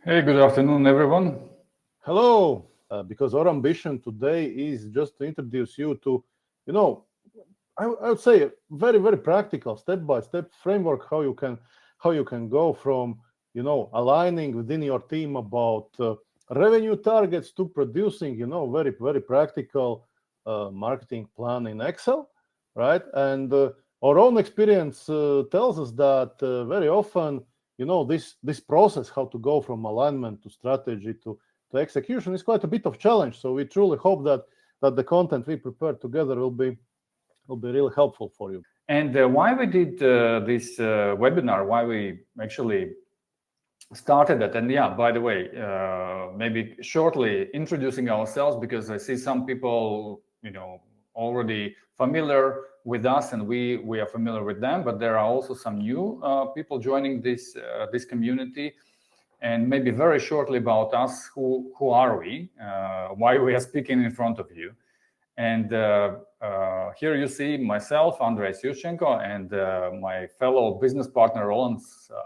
Hey, good afternoon, everyone. Hello, because our ambition today is just to introduce you to, I would say a very, very practical step-by-step framework how you can go from, aligning within your team about revenue targets to producing, very, very practical marketing plan in Excel, right? And our own experience tells us that very often, this process, how to go from alignment to strategy to execution is quite a bit of challenge. So we truly hope that the content we prepare together will be really helpful for you. And why we did this webinar, why we actually started it. And yeah, by the way, maybe shortly introducing ourselves, because I see some people, already familiar with us and we are familiar with them, but there are also some new people joining this community. And maybe very shortly about us, who are we, why we are speaking in front of you. And here you see myself, Andrei Yushchenko, and my fellow business partner, Roland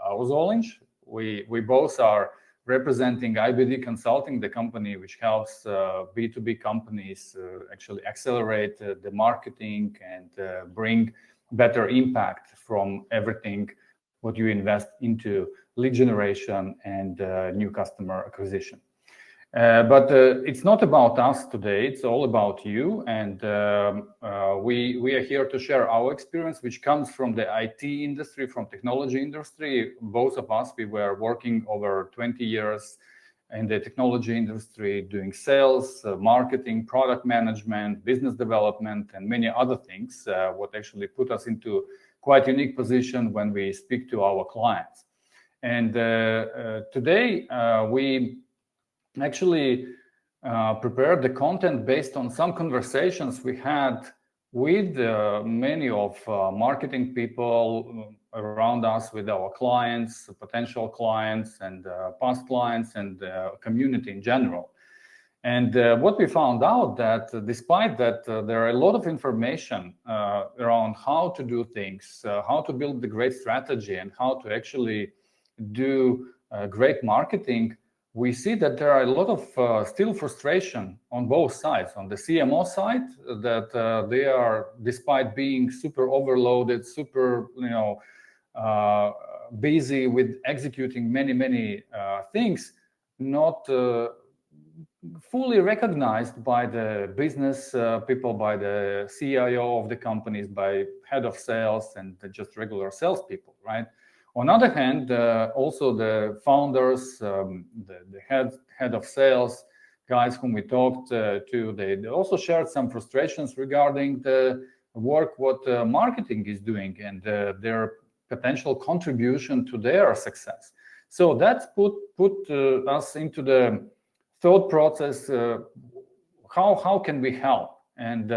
Auzolinch. We both are representing IBD Consulting, the company which helps B2B companies actually accelerate the marketing and bring better impact from everything what you invest into lead generation and new customer acquisition. But it's not about us today, it's all about you. And we are here to share our experience, which comes from the IT industry, from technology industry. Both of us, we were working over 20 years in the technology industry, doing sales, marketing, product management, business development, and many other things, what actually put us into quite unique position when we speak to our clients. And today we actually prepared the content based on some conversations we had with many of marketing people around us, with our clients, potential clients, and past clients, and community in general. And what we found out that despite that there are a lot of information around how to do things, how to build the great strategy, and how to actually do great marketing, we see that there are a lot of still frustration on both sides. On the CMO side, that they are, despite being super overloaded, super busy with executing many things, not fully recognized by the business people, by the CIO of the companies, by head of sales, and just regular salespeople, right? On the other hand, also the founders, the head of sales guys whom we talked to, they also shared some frustrations regarding the work what marketing is doing and their potential contribution to their success. So that's put us into the thought process, how can we help? And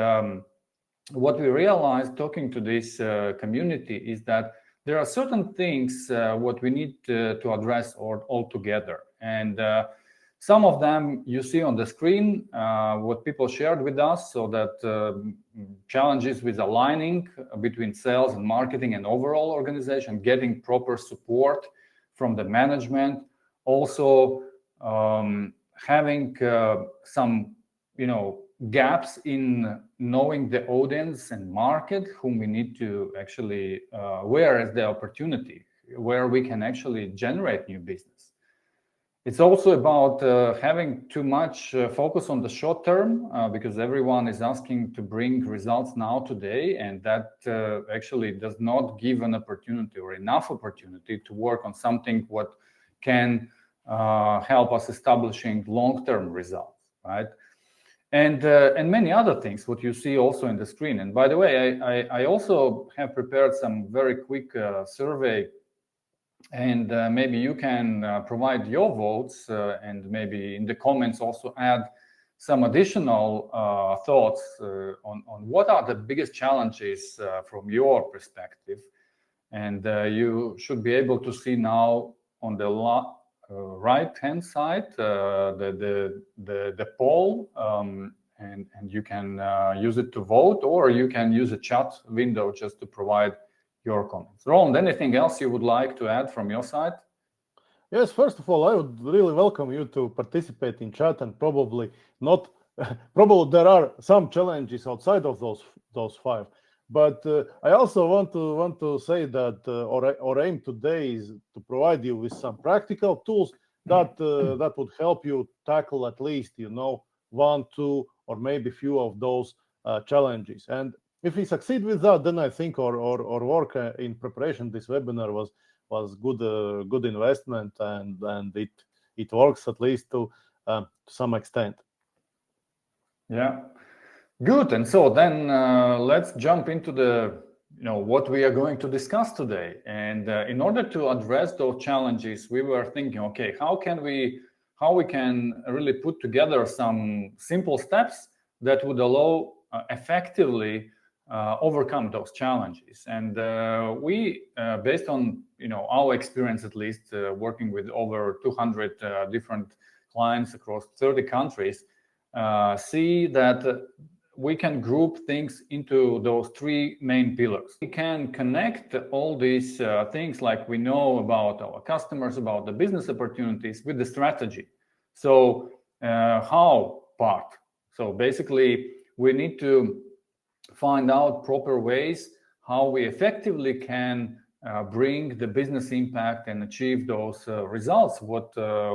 what we realized talking to this community is that there are certain things what we need to address all together. And some of them you see on the screen, what people shared with us, so that challenges with aligning between sales and marketing and overall organization, getting proper support from the management, also having some gaps in knowing the audience and market whom we need to actually where is the opportunity, where we can actually generate new business. It's also about having too much focus on the short term, because everyone is asking to bring results now today, and that actually does not give an opportunity or enough opportunity to work on something what can help us establishing long-term results, right? And many other things, what you see also in the screen. And by the way, I also have prepared some very quick survey, and maybe you can provide your votes and maybe in the comments also add some additional thoughts on what are the biggest challenges from your perspective. And you should be able to see now on the right-hand side the poll, and you can use it to vote, or you can use a chat window just to provide your comments. Roland, anything else you would like to add from your side? Yes, first of all, I would really welcome you to participate in chat, and probably not. Probably there are some challenges outside of those five, but I also want to say that our aim today is to provide you with some practical tools that that would help you tackle at least one, two, or maybe few of those challenges. And if we succeed with that, then I think our work in preparation this webinar was good investment, and it works at least to some extent. Yeah, good. And so then let's jump into the what we are going to discuss today. And in order to address those challenges, we were thinking, okay, how we can really put together some simple steps that would allow effectively overcome those challenges. And we, based on our experience, at least working with over 200 different clients across 30 countries, see that we can group things into those three main pillars. We can connect all these things like we know about our customers, about the business opportunities with the strategy. So how part? So basically, we need to find out proper ways how we effectively can bring the business impact and achieve those results, what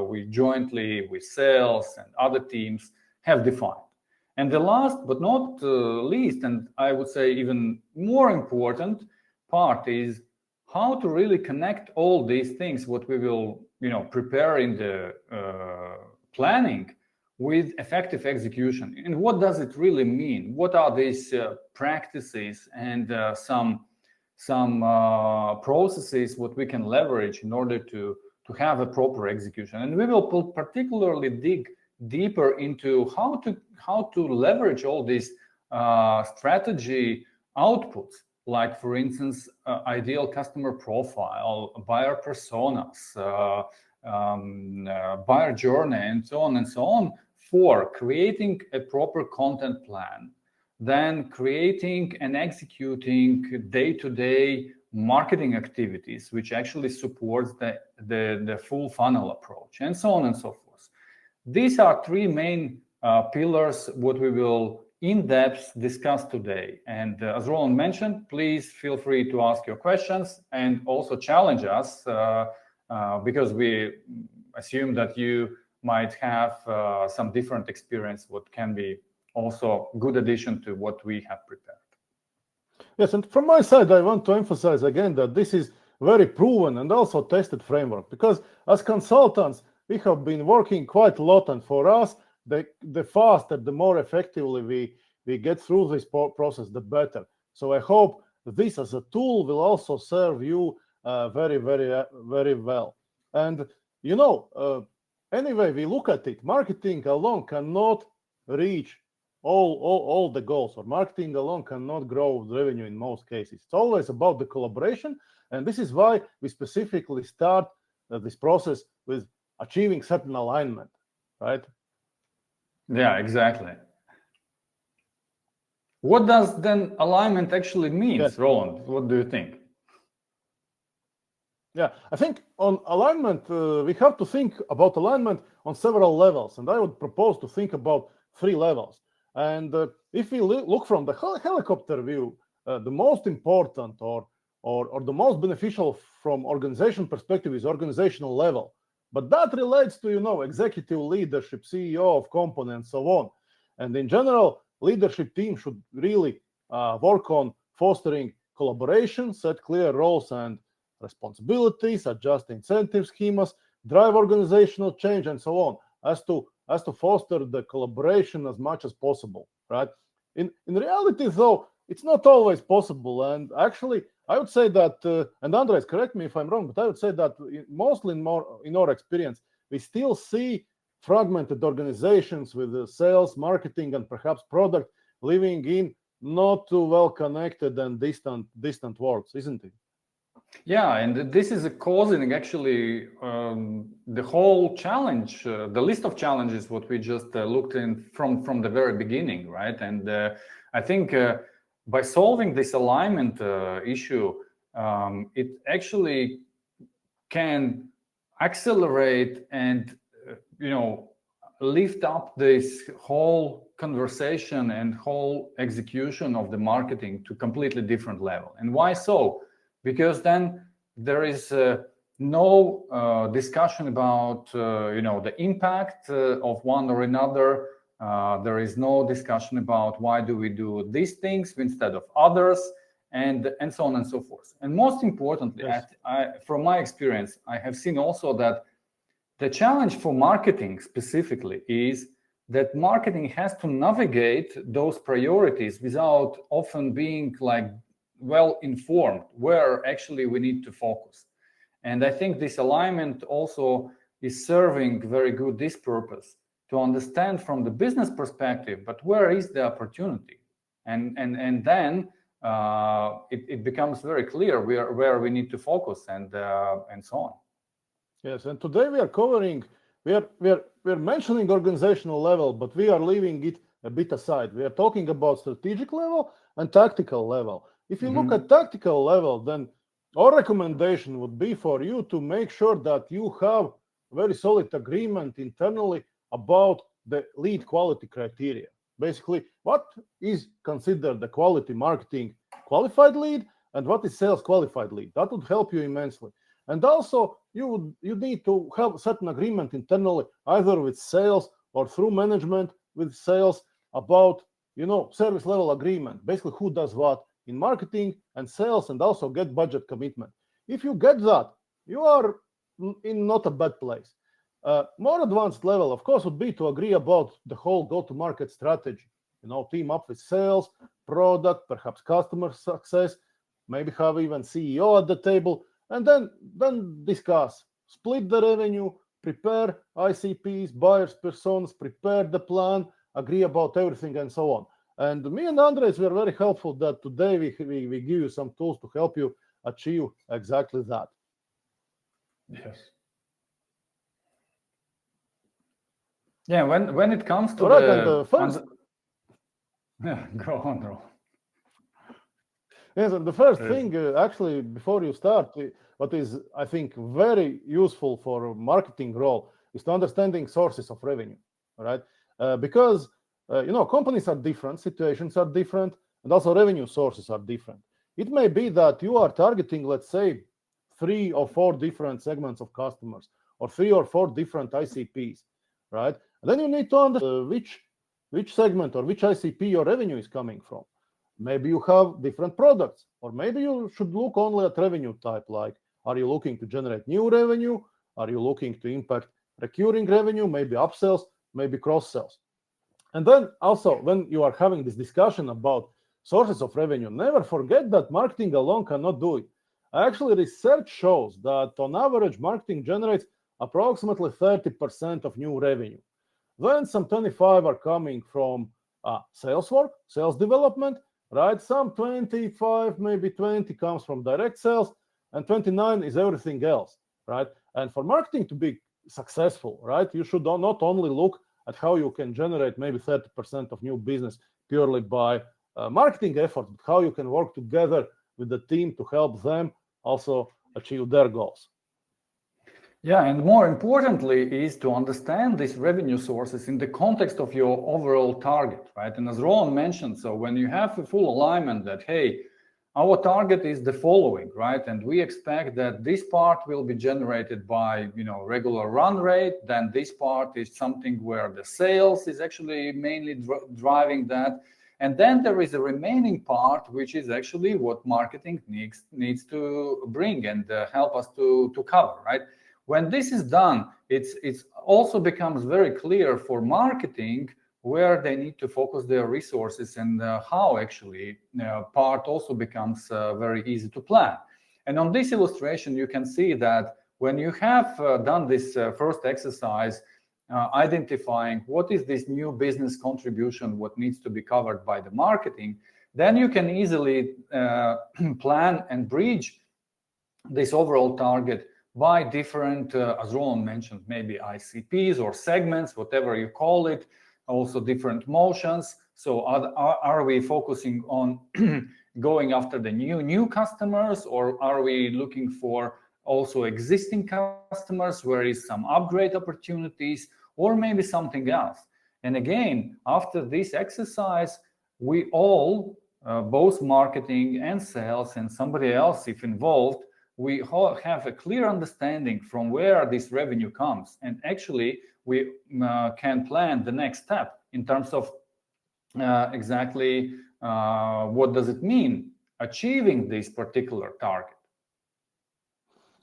we jointly with sales and other teams have defined. And the last but not least, and I would say even more important part, is how to really connect all these things, what we will prepare in the planning, with effective execution. And what does it really mean? What are these practices and some processes what we can leverage in order to have a proper execution? And we will particularly dig deeper into how to leverage all these strategy outputs, like for instance, ideal customer profile, buyer personas, buyer journey, and so on, for creating a proper content plan, then creating and executing day-to-day marketing activities, which actually supports the full funnel approach, and so on and so forth. These are three main pillars what we will in-depth discuss today. And as Roland mentioned, please feel free to ask your questions and also challenge us, because we assume that you might have some different experience, what can be also good addition to what we have prepared. Yes, and from my side, I want to emphasize again that this is very proven and also tested framework, because as consultants, we have been working quite a lot, and for us, the faster, the more effectively we get through this process, the better. So I hope this as a tool will also serve you very, very, very well. And anyway, we look at it, marketing alone cannot reach all the goals, or marketing alone cannot grow revenue in most cases. It's always about the collaboration, and this is why we specifically start this process with achieving certain alignment, right? Yeah, exactly. What does then alignment actually mean, yes. Roland? What do you think? Yeah, I think on alignment, we have to think about alignment on several levels, and I would propose to think about 3 levels. And if we look from the helicopter view, the most important or the most beneficial from organization perspective is organizational level. But that relates to, executive leadership, CEO of company, and so on. And in general, leadership team should really work on fostering collaboration, set clear roles and responsibilities, adjust incentive schemas, drive organizational change, and so on, as to foster the collaboration as much as possible, right? In reality, though, it's not always possible. And actually, I would say that, and Andres, correct me if I'm wrong, but I would say that mostly in our experience, we still see fragmented organizations with sales, marketing, and perhaps product living in not too well connected and distant worlds, isn't it? Yeah, and this is causing actually the whole challenge, the list of challenges what we just looked in from the very beginning, right? And I think by solving this alignment issue, it actually can accelerate and lift up this whole conversation and whole execution of the marketing to completely different level. And why so? Because then there is no discussion about the impact of one or another. There is no discussion about why do we do these things instead of others, and so on and so forth. And most importantly, Yes. from my experience, I have seen also that the challenge for marketing specifically is that marketing has to navigate those priorities without often being well informed where actually we need to focus. And I think this alignment also is serving very good this purpose, to understand from the business perspective, but where is the opportunity? And then it becomes very clear where we need to focus and so on. Yes, and today we are covering, we're mentioning organizational level, but we are leaving it a bit aside. We are talking about strategic level and tactical level. If you look at tactical level, then our recommendation would be for you to make sure that you have very solid agreement internally about the lead quality criteria. Basically, what is considered the quality marketing qualified lead and what is sales qualified lead. That would help you immensely. And also, you need to have certain agreement internally, either with sales or through management with sales, about service level agreement. Basically, who does what in marketing and sales, and also get budget commitment. If you get that, you are in not a bad place. More advanced level, of course, would be to agree about the whole go-to-market strategy. Team up with sales, product, perhaps customer success, maybe have even CEO at the table. And then discuss, split the revenue, prepare ICPs, buyers, personas, prepare the plan, agree about everything, and so on. And me and Andres were very helpful that today we give you some tools to help you achieve exactly that. Yes. Yeah, when it comes to the first... Yeah, go on, Ro. Yes, and the first thing, actually, before you start, what is, I think, very useful for a marketing role is to understanding sources of revenue, all right? Because, companies are different, situations are different, and also revenue sources are different. It may be that you are targeting, let's say, 3 or 4 different segments of customers, or 3 or 4 different ICPs, right? And then you need to understand which segment or which ICP your revenue is coming from. Maybe you have different products, or maybe you should look only at revenue type, like, are you looking to generate new revenue? Are you looking to impact recurring revenue, maybe upsells, maybe cross-sells? And then also, when you are having this discussion about sources of revenue, never forget that marketing alone cannot do it. Actually, research shows that on average, marketing generates approximately 30% of new revenue. Then some 25 are coming from sales work, sales development, right? Some 25, maybe 20 comes from direct sales, and 29 is everything else, right? And for marketing to be successful, right, you should not only look at how you can generate maybe 30% of new business purely by marketing efforts, but how you can work together with the team to help them also achieve their goals. Yeah, and more importantly is to understand these revenue sources in the context of your overall target, right? And as Roland mentioned, so when you have a full alignment that, hey, our target is the following, right? And we expect that this part will be generated by, regular run rate. Then this part is something where the sales is actually mainly driving that. And then there is a remaining part, which is actually what marketing needs to bring and help us to cover, right? When this is done, it's also becomes very clear for marketing where they need to focus their resources and how actually part also becomes very easy to plan. And on this illustration, you can see that when you have done this first exercise, identifying what is this new business contribution, what needs to be covered by the marketing, then you can easily plan and bridge this overall target by different, as Roland mentioned, maybe ICPs or segments, whatever you call it, also different motions. So are we focusing on going after the new customers, or are we looking for also existing customers, where is some upgrade opportunities, or maybe something else. And again, after this exercise, we all, both marketing and sales and somebody else if involved, we all have a clear understanding from where this revenue comes. And actually, we can plan the next step in terms of exactly what does it mean achieving this particular target.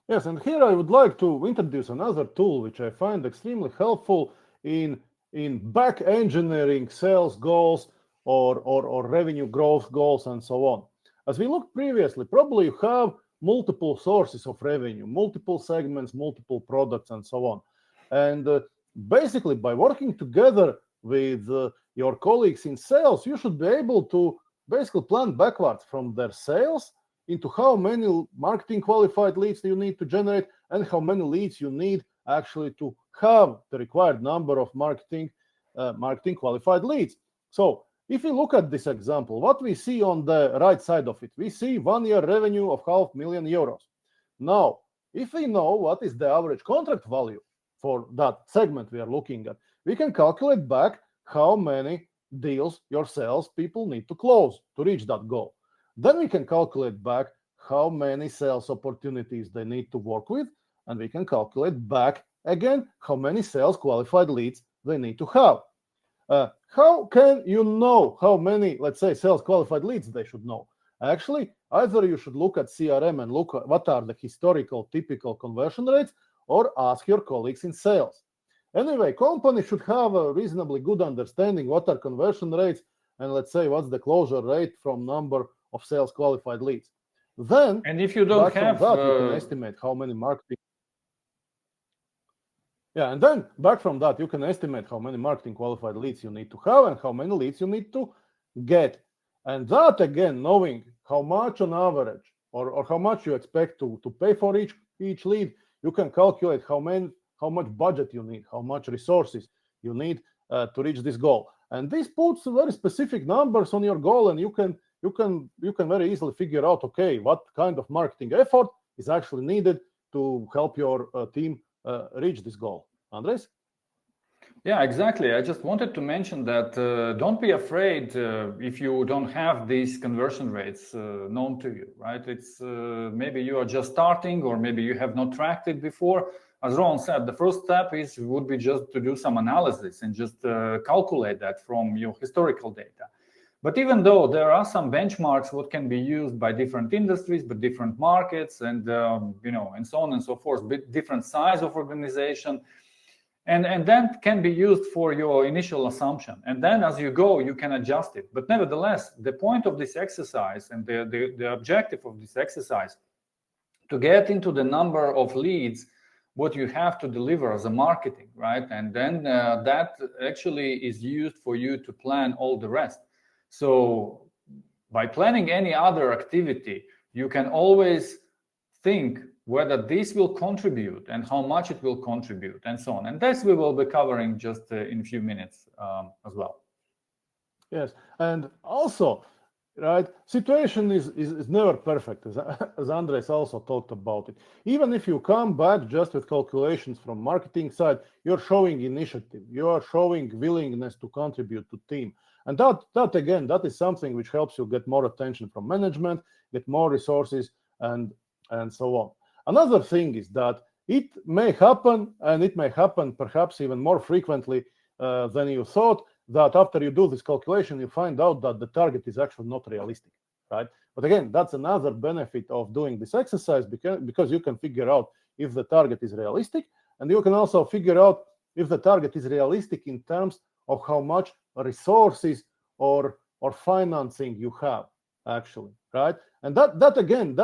Yes, and here I would like to introduce another tool which I find extremely helpful in back engineering sales goals or revenue growth goals and so on. As we looked previously, probably you have multiple sources of revenue, multiple segments, multiple products, and so on. And basically, by working together with your colleagues in sales, you should be able to basically plan backwards from their sales into how many marketing qualified leads you need to generate and how many leads you need actually to have the required number of marketing qualified leads. So if you look at this example, what we see on the right side of it, we see 1 year revenue of €500,000. Now, if we know what is the average contract value for that segment we are looking at, we can calculate back how many deals your sales people need to close to reach that goal. Then we can calculate back how many sales opportunities they need to work with, and we can calculate back again how many sales qualified leads they need to have. How can you know how many, let's say, sales qualified leads they should know? Actually, either you should look at CRM and look at what are the historical typical conversion rates, or ask your colleagues in sales. Anyway, companies should have a reasonably good understanding what are conversion rates and let's say what's the closure rate from number of sales qualified leads. Then, and if you don't have that, you can estimate how many marketing. Yeah, and then back from that, you can estimate how many marketing qualified leads you need to have and how many leads you need to get. And that, again, knowing how much on average or how much you expect to pay for each lead, you can calculate how much budget you need, how much resources you need to reach this goal. And this puts very specific numbers on your goal, and you can very easily figure out, okay, what kind of marketing effort is actually needed to help your team reach this goal. Andres? Yeah, exactly. I just wanted to mention that don't be afraid if you don't have these conversion rates known to you, right? It's maybe you are just starting, or maybe you have not tracked it before. As Ron said, the first step would be just to do some analysis and just calculate that from your historical data. But even though there are some benchmarks what can be used by different industries, but different markets, and and so on and so forth, different size of organization, and then can be used for your initial assumption. And then as you go, you can adjust it. But nevertheless, the point of this exercise and the objective of this exercise, to get into the number of leads what you have to deliver as a marketing, right? And then that actually is used for you to plan all the rest. So by planning any other activity, you can always think whether this will contribute and how much it will contribute and so on. And this we will be covering just in a few minutes as well. Yes, and also, right, situation is never perfect, as Andres also talked about it. Even if you come back just with calculations from marketing side, you're showing initiative, you are showing willingness to contribute to team. And that again, that is something which helps you get more attention from management, get more resources, and so on. Another thing is that it may happen, and it may happen perhaps even more frequently than you thought, that after you do this calculation, you find out that the target is actually not realistic, right? But again, that's another benefit of doing this exercise, because you can figure out if the target is realistic, and you can also figure out if the target is realistic in terms of how much resources or financing you have actually, right? And that again,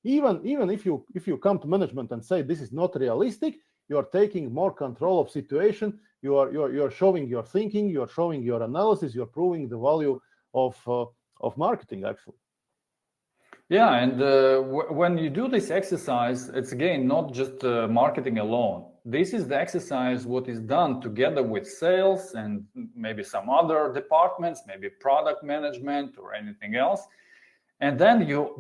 even if you come to management and say this is not realistic, you are taking more control of situation. You're showing your thinking, you're showing your analysis, you're proving the value of marketing actually. Yeah, and when you do this exercise, it's again not just marketing alone. This is the exercise what is done together with sales and maybe some other departments, maybe product management or anything else. And then you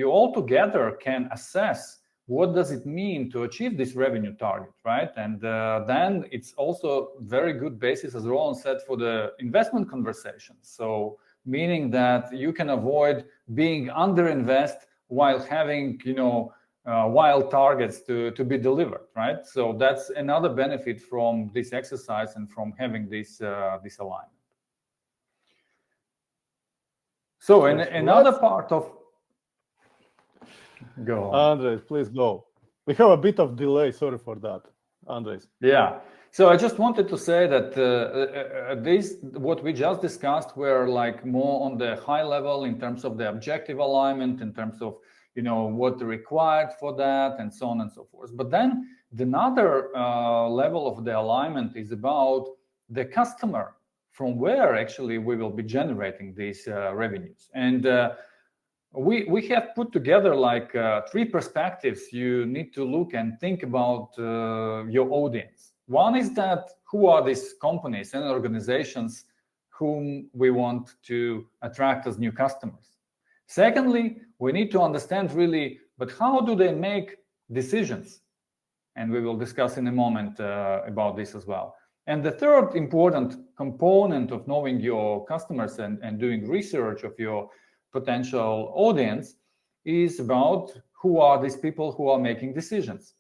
all together can assess what does it mean to achieve this revenue target, right? And then it's also very good basis, as Roland said, for the investment conversation. So meaning that you can avoid being underinvest while having, wild targets to be delivered, right? So that's another benefit from this exercise and from having this alignment. So another part of... Go on. Andres, please go. We have a bit of delay. Sorry for that, Andres. Yeah. So I just wanted to say that what we just discussed were like more on the high level in terms of the objective alignment, in terms of what required for that, and so on and so forth. But then another level of the alignment is about the customer, from where actually we will be generating these revenues. And we have put together like 3 perspectives you need to look and think about your audience. One is that who are these companies and organizations whom we want to attract as new customers. Secondly, we need to understand really, but how do they make decisions? And we will discuss in a moment about this as well. And the third important component of knowing your customers and doing research of your potential audience is about who are these people who are making decisions.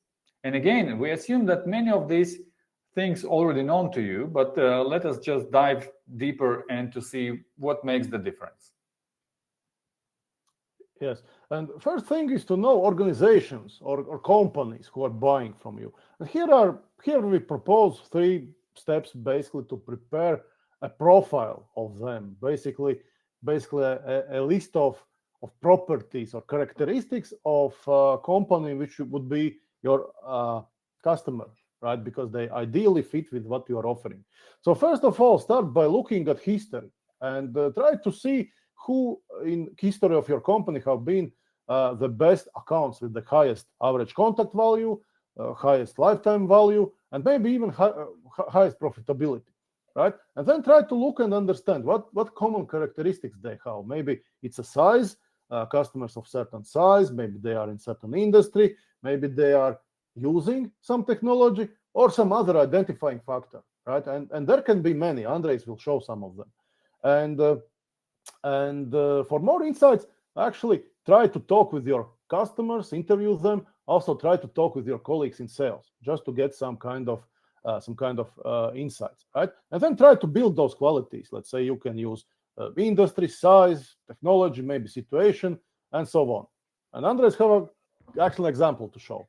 And again, we assume that many of these things already known to you, but let us just dive deeper and to see what makes the difference. Yes, and first thing is to know organizations or companies who are buying from you. And here we propose 3 steps basically to prepare a profile of them. Basically a list of properties or characteristics of a company which would be your customer, right? Because they ideally fit with what you are offering. So first of all, start by looking at history and try to see who in history of your company have been the best accounts with the highest average contact value, highest lifetime value, and maybe even highest profitability, right? And then try to look and understand what common characteristics they have. Maybe it's a size, customers of certain size, maybe they are in certain industry, maybe they are using some technology or some other identifying factor, right? And there can be many. Andres will show some of them. And for more insights, actually try to talk with your customers, interview them. Also try to talk with your colleagues in sales, just to get some kind of insights, right? And then try to build those qualities. Let's say you can use industry, size, technology, maybe situation, and so on. And Andres have an actual example to show.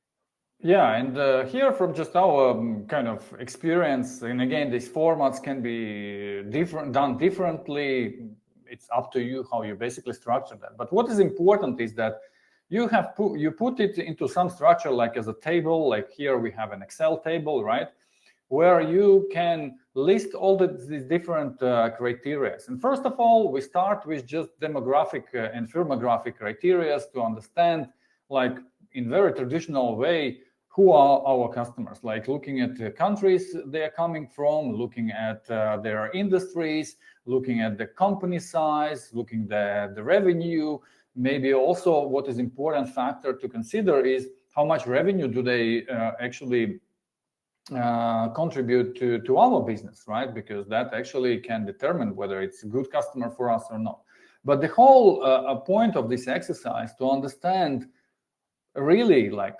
Yeah, and here from just our kind of experience, and again, these formats can be done differently. It's up to you how you basically structure that. But what is important is that you put it into some structure, like as a table. Like here we have an Excel table, right, where you can list all these different criteria. And first of all, we start with just demographic and firmographic criteria to understand, like in very traditional way, who are our customers, like looking at the countries they are coming from, looking at their industries, looking at the company size, looking at the revenue. Maybe also what is important factor to consider is how much revenue do they actually contribute to our business, right? Because that actually can determine whether it's a good customer for us or not. But the whole point of this exercise to understand really like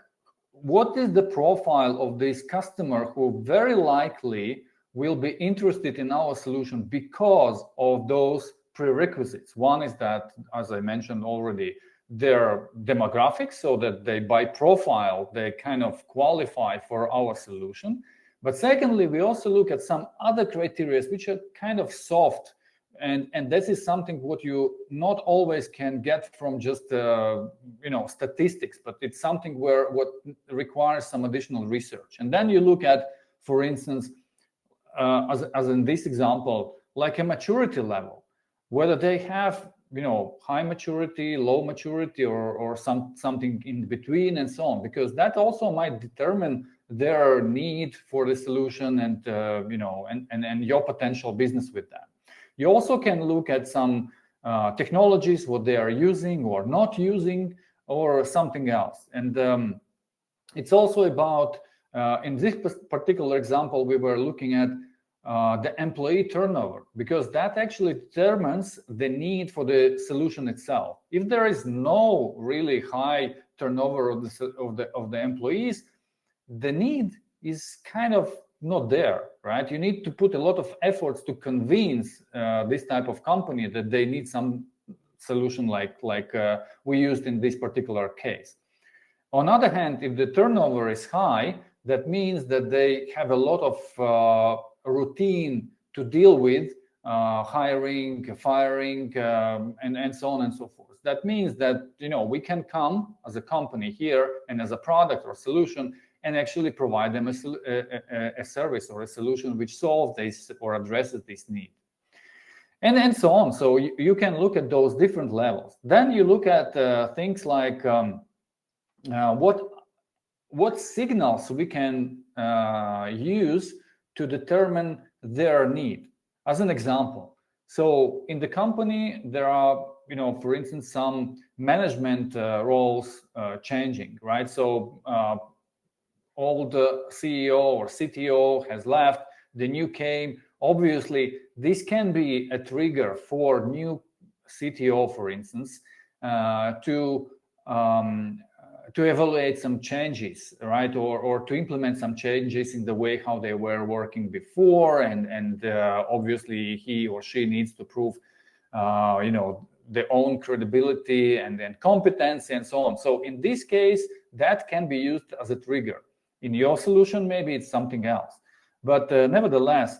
what is the profile of this customer who very likely will be interested in our solution because of those prerequisites. One is that, as I mentioned already, their demographics, so that they by profile, they kind of qualify for our solution. But secondly, we also look at some other criteria which are kind of soft. And this is something what you not always can get from just statistics, but it's something what requires some additional research. And then you look at, for instance, as in this example, like a maturity level, whether they have high maturity, low maturity, or something in between, and so on, because that also might determine their need for the solution and and your potential business with that. You also can look at some technologies, what they are using or not using, or something else. And It's also about, in this particular example, we were looking at the employee turnover, because that actually determines the need for the solution itself. If there is no really high turnover of the employees, the need is kind of not there, right? You need to put a lot of efforts to convince this type of company that they need some solution like we used in this particular case. On the other hand, if the turnover is high, that means that they have a lot of routine to deal with, hiring, firing, and so on and so forth. That means that, you know, we can come as a company here and as a product or solution and actually provide them a service or a solution which solves this or addresses this need. And so on. So you can look at those different levels. Then you look at things like what signals we can use to determine their need. As an example, so in the company there are, you know, for instance, some management roles changing, right? So old CEO or CTO has left, the new came. Obviously, this can be a trigger for new CTO, for instance, to evaluate some changes, right, or to implement some changes in the way how they were working before, and obviously he or she needs to prove, you know, their own credibility and competency and so on. So in this case, that can be used as a trigger. In your solution, maybe it's something else, but nevertheless,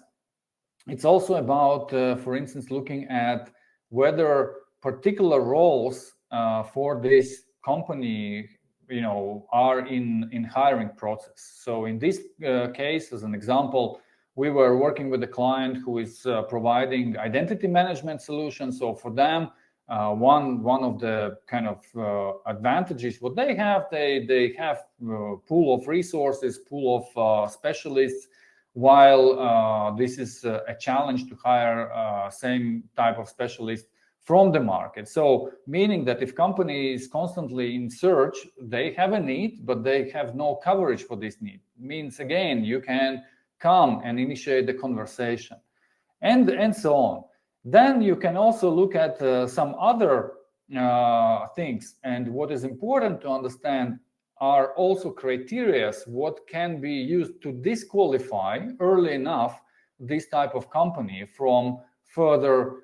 it's also about, for instance, looking at whether particular roles for this company, you know, are in hiring process. So in this case, as an example, we were working with a client who is providing identity management solutions. So for them, one of the kind of advantages what they have pool of resources, pool of specialists, while this is a challenge to hire same type of specialist from the market. So meaning that if company is constantly in search, they have a need, but they have no coverage for this need. Means again, you can come and initiate the conversation, and so on. Then you can also look at some other things, and what is important to understand are also criteria what can be used to disqualify early enough this type of company from further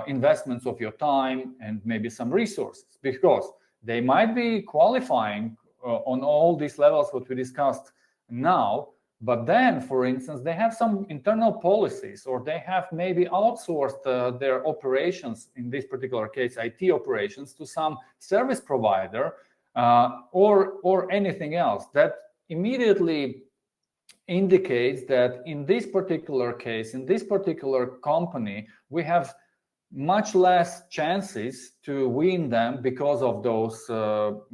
investments of your time and maybe some resources, because they might be qualifying on all these levels what we discussed now, but then, for instance, they have some internal policies, or they have maybe outsourced their operations, in this particular case IT operations, to some service provider or anything else. That immediately indicates that in this particular case, in this particular company, we have much less chances to win them because of those you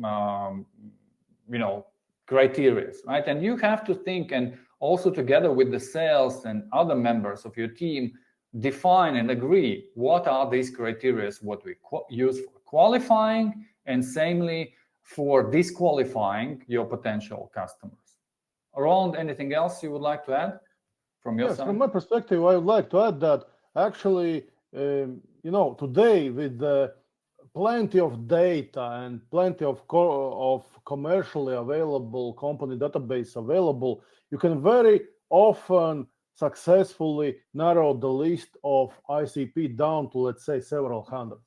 know, criteria, right? And you have to think, and also together with the sales and other members of your team, define and agree what are these criteria what we use for qualifying, and samely for disqualifying your potential customers. Roland, anything else you would like to add from your side? From my perspective, I would like to add that actually, you know, today with plenty of data and plenty of commercially available company database available, you can very often successfully narrow the list of ICP down to, let's say, several hundreds,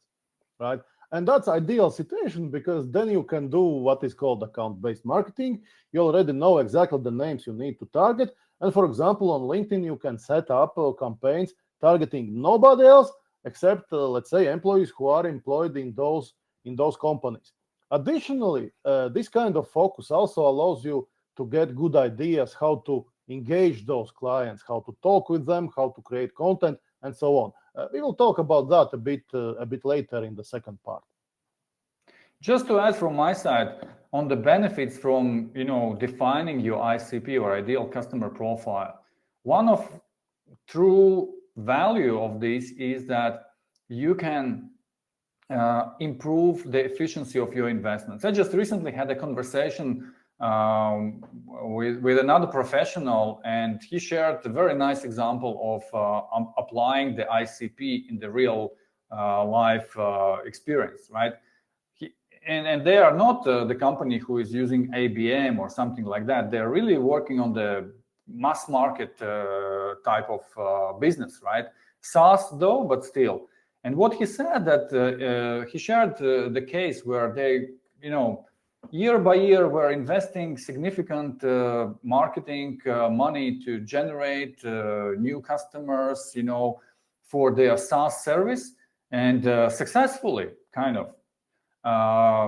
right? And that's ideal situation, because then you can do what is called account-based marketing. You already know exactly the names you need to target. And for example, on LinkedIn, you can set up campaigns targeting nobody else except, let's say, employees who are employed in those companies. Additionally, this kind of focus also allows you to get good ideas how to engage those clients, how to talk with them, how to create content, and so on. We will talk about that a bit later in the second part. Just to add from my side on the benefits from, you know, defining your ICP or ideal customer profile, one of true value of this is that you can improve the efficiency of your investments. I just recently had a conversation with another professional, and he shared a very nice example of applying the ICP in the real life experience, right? And they are not the company who is using ABM or something like that. They're really working on the mass market type of business, right? SaaS though, but still. And what he said that he shared the case where they, year by year were investing significant marketing money to generate new customers, for their SaaS service, and successfully, kind of.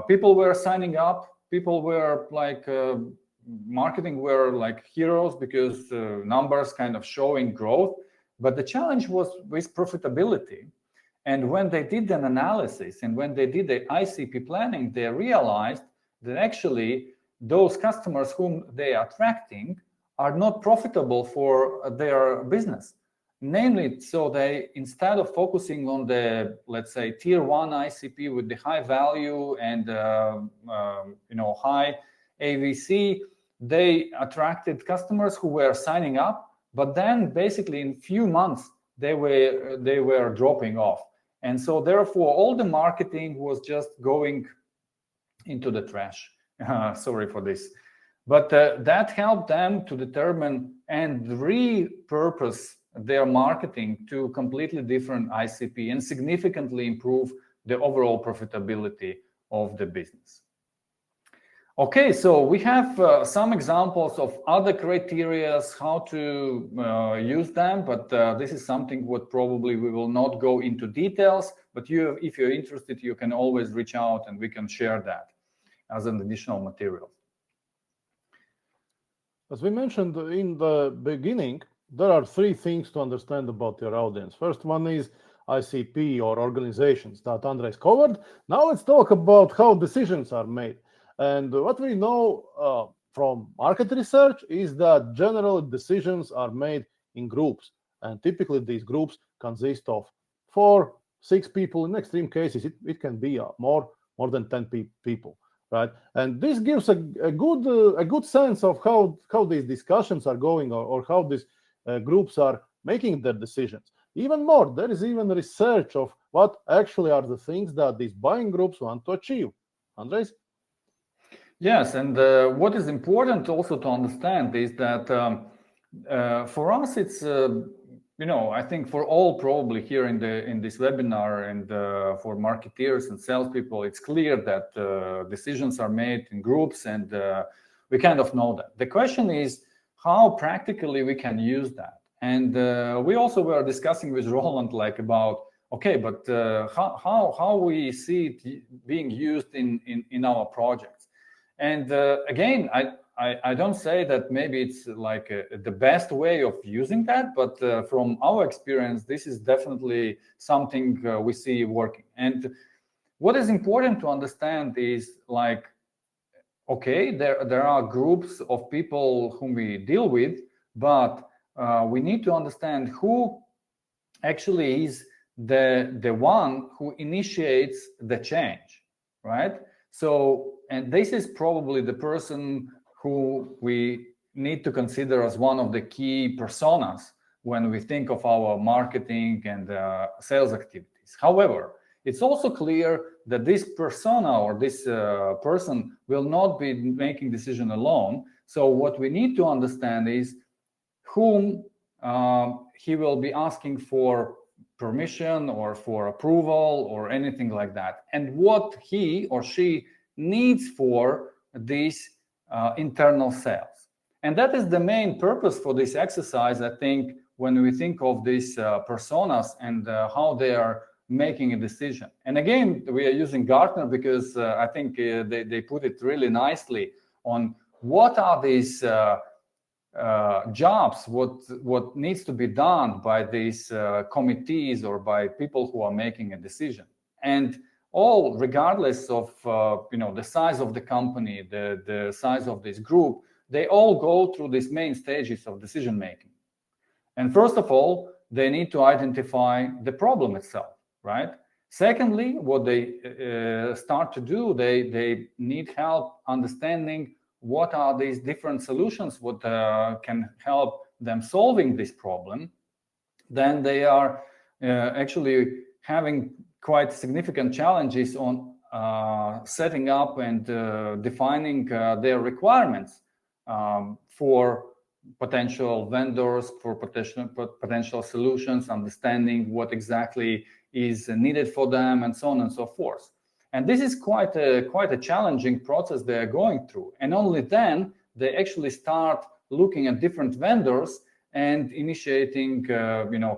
People were signing up. People were like marketing were like heroes because numbers kind of showing growth. But the challenge was with profitability. And when they did an analysis and when they did the ICP planning, they realized that actually those customers whom they are attracting are not profitable for their business. Namely, so they, instead of focusing on the, let's say, tier 1 ICP with the high value and high AVC, they attracted customers who were signing up, but then basically in few months they were dropping off. And so therefore all the marketing was just going into the trash. Sorry for this. But that helped them to determine and repurpose their marketing to completely different ICP and significantly improve the overall profitability of the business. Okay, so we have some examples of other criteria, how to use them, but this is something what probably we will not go into details, but if you're interested, you can always reach out and we can share that as an additional material. As we mentioned in the beginning, there are three things to understand about your audience. First one is ICP or organizations that Andres covered. Now let's talk about how decisions are made. And what we know from market research is that general decisions are made in groups. And typically these groups consist of 4, 6 people. In extreme cases, it can be more than 10 people, right? And this gives a good sense of how these discussions are going or how these groups are making their decisions. Even more, there is even research of what actually are the things that these buying groups want to achieve. Andres? Yes, and what is important also to understand is that for us, it's I think for all probably here in this webinar and for marketeers and salespeople, it's clear that decisions are made in groups, and we kind of know that. The question is how practically we can use that. And we also were discussing with Roland about, okay, but how we see it being used in our projects. And again, I don't say that maybe it's like the best way of using that, but from our experience, this is definitely something we see working. And what is important to understand is okay, there are groups of people whom we deal with, but we need to understand who actually is the one who initiates the change, right? So, and this is probably the person who we need to consider as one of the key personas when we think of our marketing and sales activities. However, it's also clear that this persona or this person will not be making decision alone. So what we need to understand is whom he will be asking for permission or for approval or anything like that, and what he or she needs for these internal sales. And that is the main purpose for this exercise, I think, when we think of these personas and how they are making a decision. And again, we are using Gartner because I think they put it really nicely on what are these jobs, what needs to be done by these committees or by people who are making a decision. And all, regardless of the size of the company, the size of this group, they all go through these main stages of decision making. And first of all, they need to identify the problem itself, right? Secondly, what they start to do, they need help understanding what are these different solutions, what can help them solving this problem, then they are actually having quite significant challenges on setting up and defining their requirements for potential vendors, for potential solutions, understanding what exactly is needed for them, and so on and so forth. And this is quite a challenging process they are going through. And only then they actually start looking at different vendors and initiating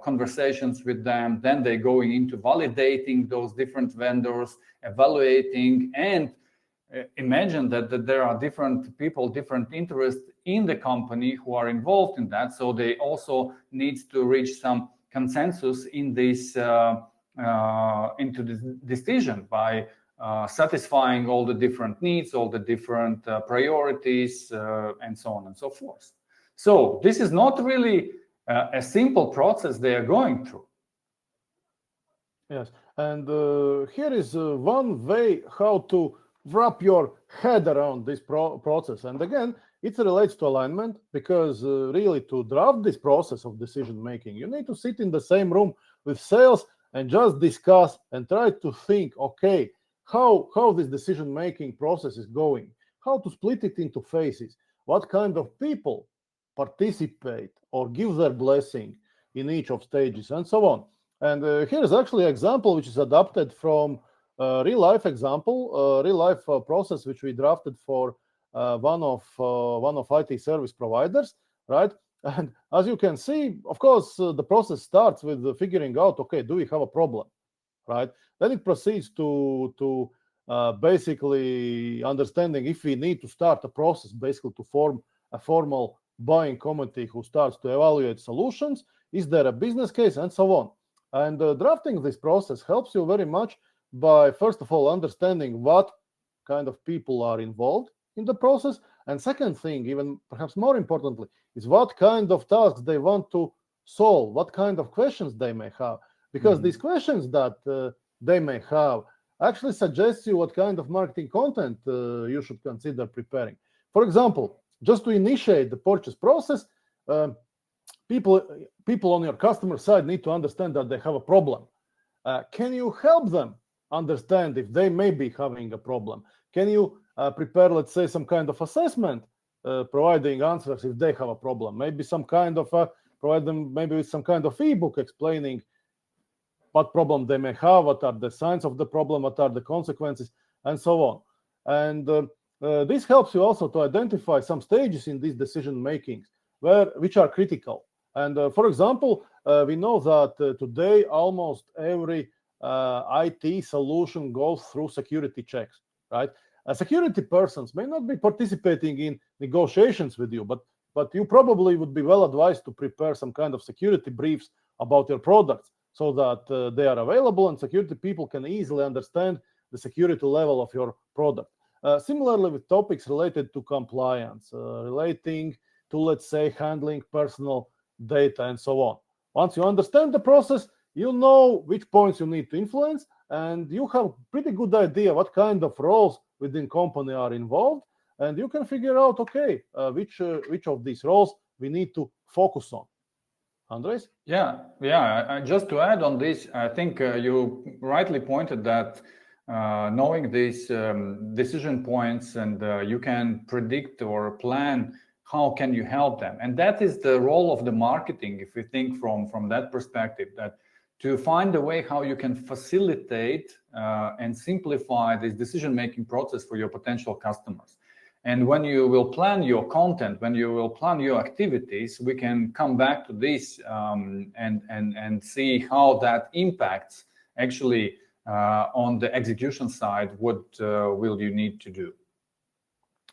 conversations with them. Then they going into validating those different vendors, evaluating, and imagine that there are different people, different interests in the company who are involved in that. So they also need to reach some consensus in this into this decision by satisfying all the different needs, all the different priorities, and so on and so forth. So this is not really a simple process they are going through. Yes, and here is one way how to wrap your head around this process. And again, it relates to alignment, because really to draft this process of decision making, you need to sit in the same room with sales and just discuss and try to think, okay, how this decision making process is going, how to split it into phases, what kind of people participate or give their blessing in each of stages, and so on. And here is actually an example which is adapted from real life example, real life process which we drafted for one of IT service providers, right? And as you can see, of course, the process starts with figuring out, okay, do we have a problem, right? Then it proceeds to basically understanding if we need to start a process, basically to form a formal buying committee who starts to evaluate solutions. Is there a business case, and so on. And drafting this process helps you very much by, first of all, understanding what kind of people are involved in the process. And second thing, even perhaps more importantly, is what kind of tasks they want to solve, what kind of questions they may have. Because these questions that they may have actually suggests you what kind of marketing content you should consider preparing. For example, just to initiate the purchase process, people on your customer side need to understand that they have a problem. Can you help them understand if they may be having a problem? Can you prepare, let's say, some kind of assessment, providing answers if they have a problem? Maybe some kind of provide them maybe with some kind of ebook explaining what problem they may have, what are the signs of the problem, what are the consequences, and so on. And this helps you also to identify some stages in these decision makings which are critical. And for example, we know that today almost every IT solution goes through security checks, right? Security persons may not be participating in negotiations with you, but you probably would be well advised to prepare some kind of security briefs about your products so that they are available and security people can easily understand the security level of your product. Similarly with topics related to compliance, relating to, let's say, handling personal data and so on. Once you understand the process, you know which points you need to influence, and you have a pretty good idea what kind of roles within company are involved, and you can figure out, okay, which of these roles we need to focus on. Andres? Yeah. Just to add on this, I think you rightly pointed that knowing these decision points and you can predict or plan how can you help them. And that is the role of the marketing, if we think from that perspective, that to find a way how you can facilitate and simplify this decision-making process for your potential customers. And when you will plan your content, when you will plan your activities, we can come back to this and see how that impacts actually on the execution side, what will you need to do.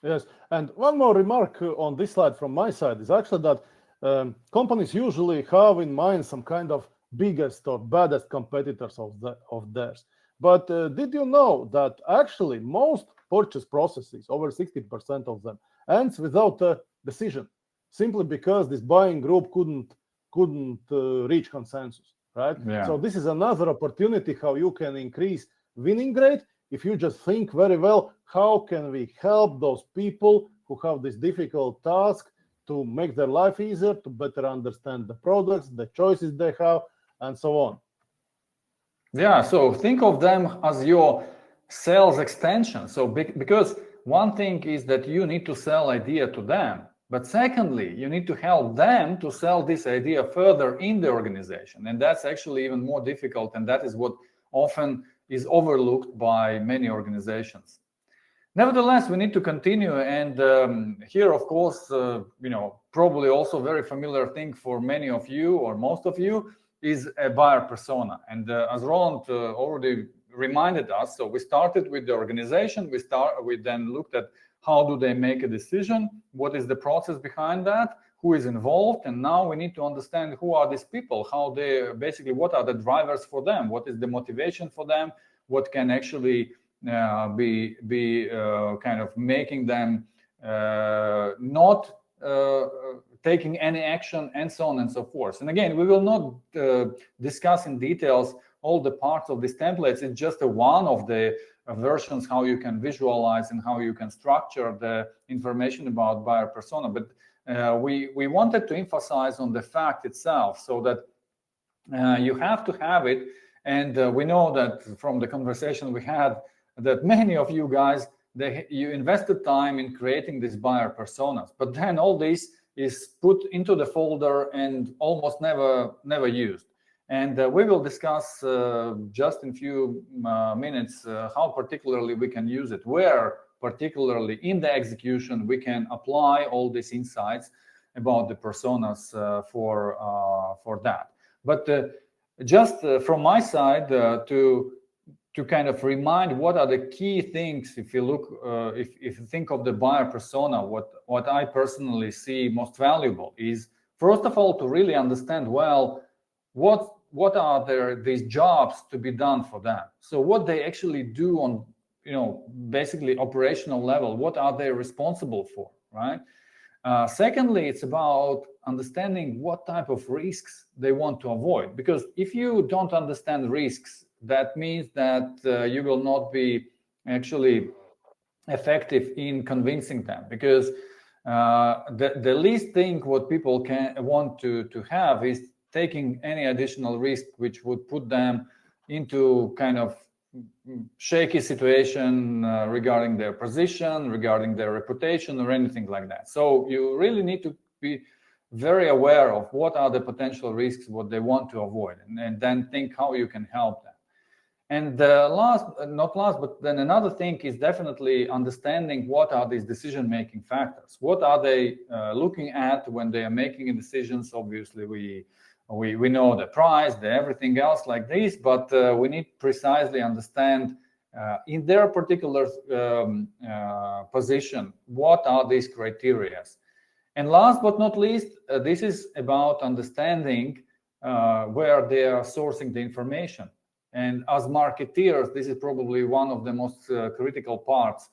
Yes, and one more remark on this slide from my side is actually that companies usually have in mind some kind of biggest or baddest competitors of theirs. But did you know that actually most purchase processes, over 60% of them, ends without a decision, simply because this buying group couldn't reach consensus, right? Yeah. So this is another opportunity how you can increase winning rate if you just think very well, how can we help those people who have this difficult task to make their life easier, to better understand the products, the choices they have, and so on. Yeah, so think of them as your sales extension. So because one thing is that you need to sell idea to them, but secondly, you need to help them to sell this idea further in the organization. And that's actually even more difficult, and that is what often is overlooked by many organizations. Nevertheless, we need to continue, and here, of course, probably also very familiar thing for many of you or most of you is a buyer persona. And as Roland already reminded us, so we started with the organization. We then looked at how do they make a decision, what is the process behind that, who is involved, and now we need to understand who are these people, how they basically, what are the drivers for them, what is the motivation for them, what can actually be kind of making them not taking any action, and so on and so forth. And again, we will not discuss in details all the parts of these templates. It's just one of the versions how you can visualize and how you can structure the information about buyer persona. But we wanted to emphasize on the fact itself, so that you have to have it. And we know that from the conversation we had that many of you guys, you invested time in creating these buyer personas, but then all this is put into the folder and almost never used. And we will discuss just in a few minutes how particularly we can use it, where particularly in the execution we can apply all these insights about the personas for that. But just from my side, to kind of remind what are the key things, if you look, if you think of the buyer persona, what I personally see most valuable is, first of all, to really understand well what are these jobs to be done for them. So what they actually do on, basically operational level, what are they responsible for, right? Secondly, it's about understanding what type of risks they want to avoid, because if you don't understand risks, that means that you will not be actually effective in convincing them, because the least thing what people want to have is taking any additional risk which would put them into kind of shaky situation regarding their position, regarding their reputation, or anything like that. So you really need to be very aware of what are the potential risks, what they want to avoid, and then think how you can help them. And not last, but then another thing is definitely understanding what are these decision-making factors. What are they looking at when they are making decisions? Obviously, we know the price, the everything else like this, but we need precisely understand in their particular position, what are these criteria. And last but not least, this is about understanding where they are sourcing the information. And as marketeers, this is probably one of the most critical parts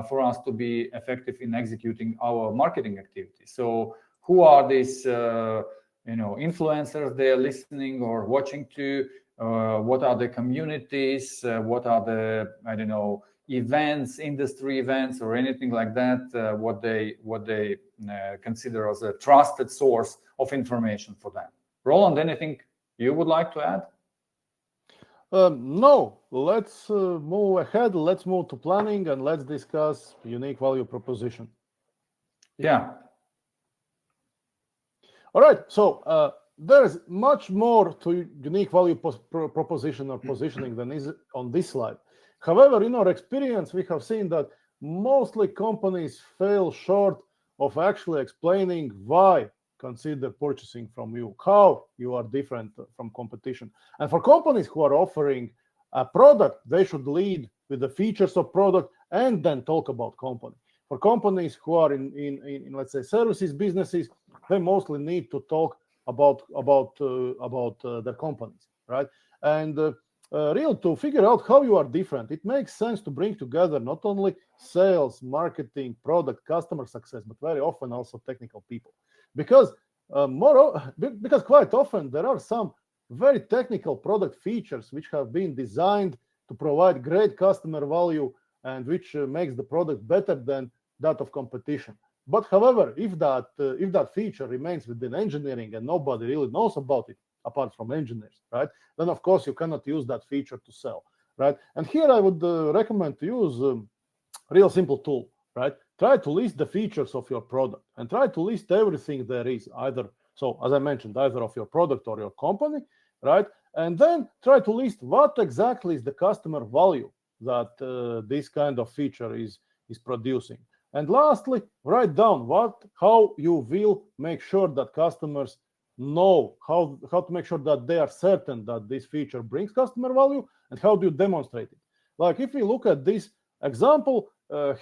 for us to be effective in executing our marketing activities. So who are these influencers they are listening or watching to? What are the communities? What are the, events, industry events, or anything like that? What they consider as a trusted source of information for them. Roland, anything you would like to add? No, let's move ahead. Let's move to planning and let's discuss unique value proposition. Yeah. All right. So there's much more to unique value proposition or positioning than is on this slide. However, in our experience, we have seen that mostly companies fail short of actually explaining why consider purchasing from you, how you are different from competition. And for companies who are offering a product, they should lead with the features of product and then talk about company. For companies who are in let's say services businesses, they mostly need to talk about their companies, right? And to figure out how you are different, it makes sense to bring together not only sales, marketing, product, customer success, but very often also technical people. Because quite often there are some very technical product features which have been designed to provide great customer value and which makes the product better than that of competition. But however, if that feature remains within engineering and nobody really knows about it apart from engineers, right, then of course you cannot use that feature to sell, right? And here I would recommend to use a real simple tool, right? Try to list the features of your product and try to list everything there is, either, so as I mentioned, either of your product or your company, right? And then try to list what exactly is the customer value that this kind of feature is producing. And lastly, write down how you will make sure that customers know, how to make sure that they are certain that this feature brings customer value, and how do you demonstrate it. Like if we look at this example,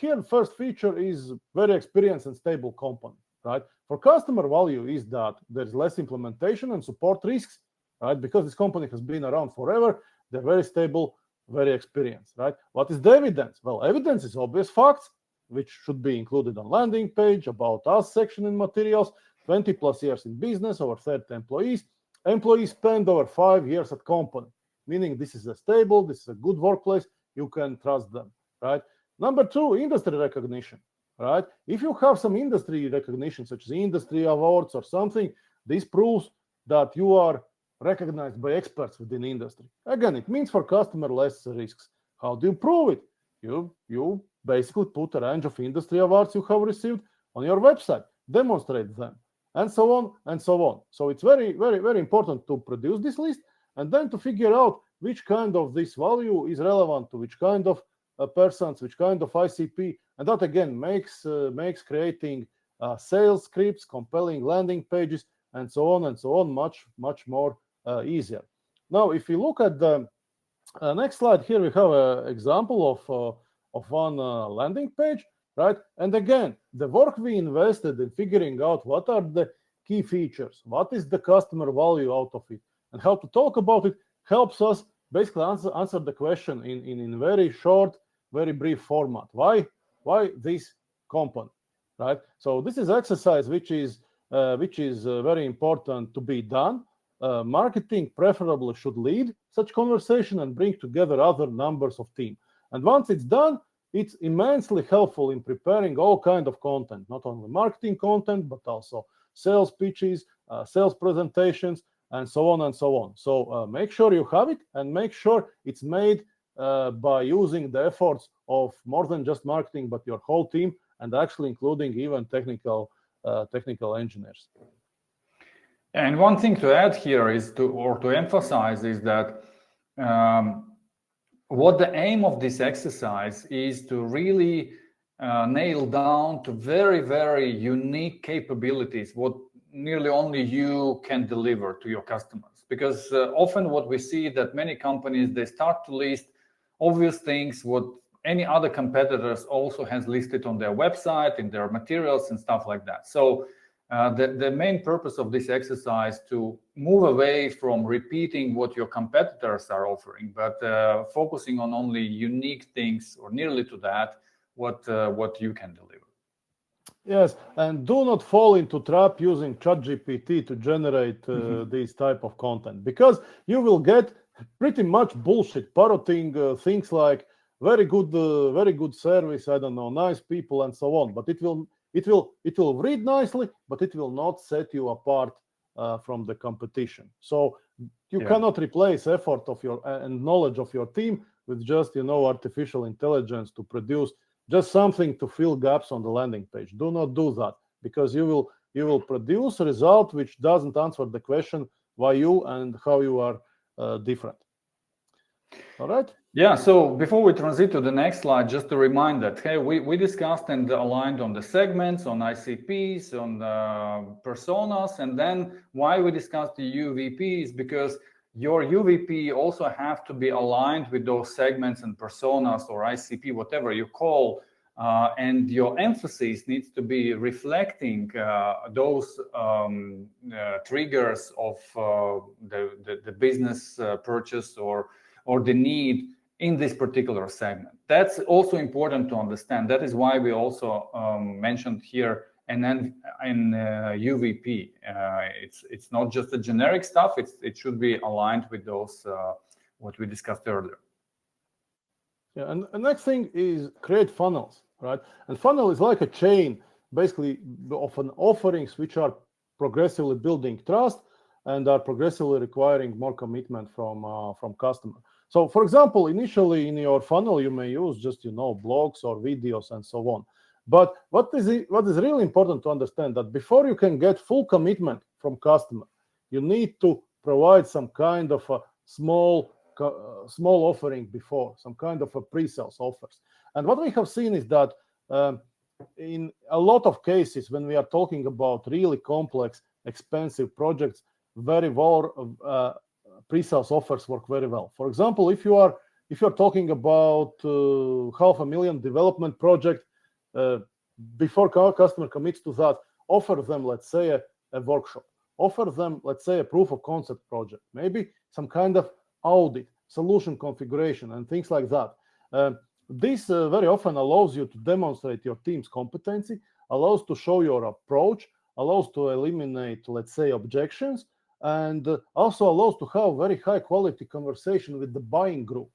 here the first feature is very experienced and stable company, right? For customer value is that there's less implementation and support risks, right? Because this company has been around forever, they're very stable, very experienced, right? What is the evidence? Well, evidence is obvious facts, which should be included on landing page, about us section in materials, 20 plus years in business, over 30 employees. Employees spend over 5 years at company, meaning this is a stable, this is a good workplace, you can trust them, right? Number two, industry recognition, right? If you have some industry recognition, such as industry awards or something, this proves that you are recognized by experts within the industry. Again, it means for customer less risks. How do you prove it? You basically put a range of industry awards you have received on your website, demonstrate them, and so on and so on. So it's very, very, very important to produce this list and then to figure out which kind of this value is relevant to which kind of persons, which kind of ICP, and that again makes creating sales scripts, compelling landing pages, and so on much more easier. Now, if you look at the next slide, here we have an example of one landing page, right? And again, the work we invested in figuring out what are the key features, what is the customer value out of it, and how to talk about it helps us basically answer the question in very short, very brief format. Why this company, right? So this is exercise which is very important to be done. Marketing preferably should lead such conversation and bring together other members of team. And once it's done, it's immensely helpful in preparing all kind of content, not only marketing content, but also sales pitches, sales presentations, and so on and so on. So make sure you have it and make sure it's made by using the efforts of more than just marketing, but your whole team, and actually including even technical engineers. And one thing to add here is to emphasize is that what the aim of this exercise is to really nail down to very, very unique capabilities, what nearly only you can deliver to your customers. Because often what we see that many companies, they start to list obvious things, what any other competitors also has listed on their website, in their materials and stuff like that. So the main purpose of this exercise to move away from repeating what your competitors are offering, but focusing on only unique things or nearly to that, what you can deliver. Yes, and do not fall into trap using ChatGPT to generate this type of content, because you will get pretty much bullshit, parroting things like very good service, I don't know, nice people, and so on. But it will read nicely, but it will not set you apart from the competition. So you cannot replace effort of your and knowledge of your team with just artificial intelligence to produce just something to fill gaps on the landing page. Do not do that, because you will produce a result which doesn't answer the question why you and how you are different. All right. Yeah, so before we transit to the next slide, just to remind that, hey, we discussed and aligned on the segments, on ICPs, on personas, and then why we discussed the UVPs, because your UVP also have to be aligned with those segments and personas or ICP, whatever you call, and your emphasis needs to be reflecting those triggers of the business purchase or the need in this particular segment. That's also important to understand. That is why we also mentioned here and then in UVP. It's not just the generic stuff. It should be aligned with those what we discussed earlier. Yeah, and the next thing is create funnels. right? And funnel is like a chain, basically, of an offerings which are progressively building trust and are progressively requiring more commitment from customer. So, for example, initially in your funnel, you may use just blogs or videos and so on. But what is really important to understand that before you can get full commitment from customer, you need to provide some kind of a small offering before, some kind of a pre-sales offers. And what we have seen is that in a lot of cases, when we are talking about really complex, expensive projects, very well pre-sales offers work very well. For example, if you're talking about $500,000 development project, before our customer commits to that, offer them, let's say, a workshop. Offer them, let's say, a proof of concept project, maybe some kind of audit, solution configuration, and things like that. This very often allows you to demonstrate your team's competency, allows to show your approach, allows to eliminate, let's say, objections, and also allows to have very high quality conversation with the buying group,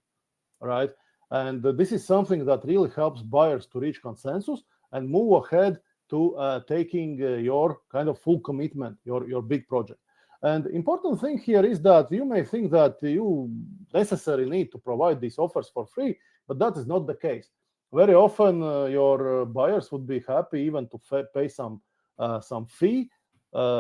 right? And this is something that really helps buyers to reach consensus and move ahead to taking your kind of full commitment, your big project. And important thing here is that you may think that you necessarily need to provide these offers for free, but that is not the case. Very often your buyers would be happy even to pay some fee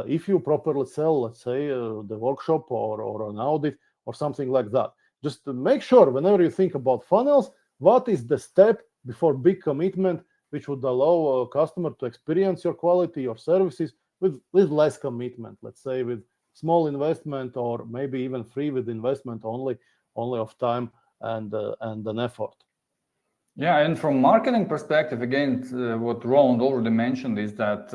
if you properly sell, let's say, the workshop or an audit or something like that. Just to make sure whenever you think about funnels, what is the step before big commitment which would allow a customer to experience your quality, your services with less commitment, let's say with small investment or maybe even free with investment only of time and an effort. Yeah, and from marketing perspective, again, what Roland already mentioned is that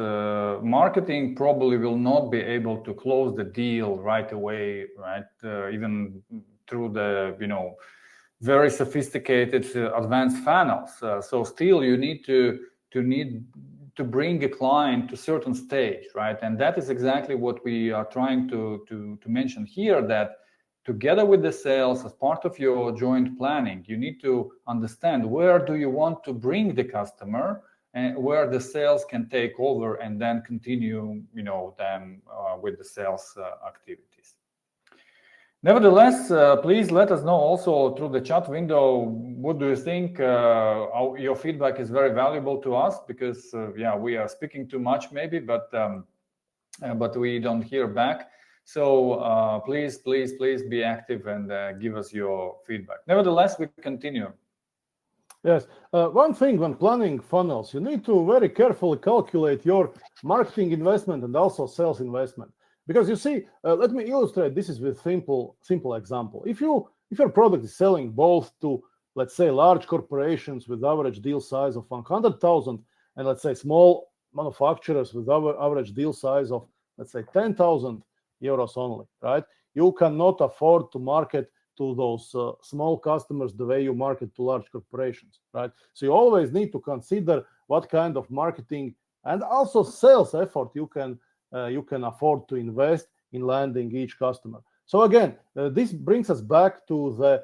marketing probably will not be able to close the deal right away, right? Even through the very sophisticated advanced funnels. So still you need to bring a client to a certain stage, right? And that is exactly what we are trying to mention here, that together with the sales, as part of your joint planning, you need to understand where do you want to bring the customer and where the sales can take over and then continue, them with the sales activities. Nevertheless, please let us know also through the chat window, what do you think? Your feedback is very valuable to us because, we are speaking too much maybe, but we don't hear back. So please be active and give us your feedback. Nevertheless, we continue. Yes, one thing when planning funnels, you need to very carefully calculate your marketing investment and also sales investment. Because you see, let me illustrate this is with simple example. If your product is selling both to, let's say, large corporations with average deal size of 100,000 and let's say small manufacturers with average deal size of, let's say, 10,000 euros only, right? You cannot afford to market to those small customers the way you market to large corporations, right? So you always need to consider what kind of marketing and also sales effort you can afford to invest in landing each customer. So again, this brings us back to the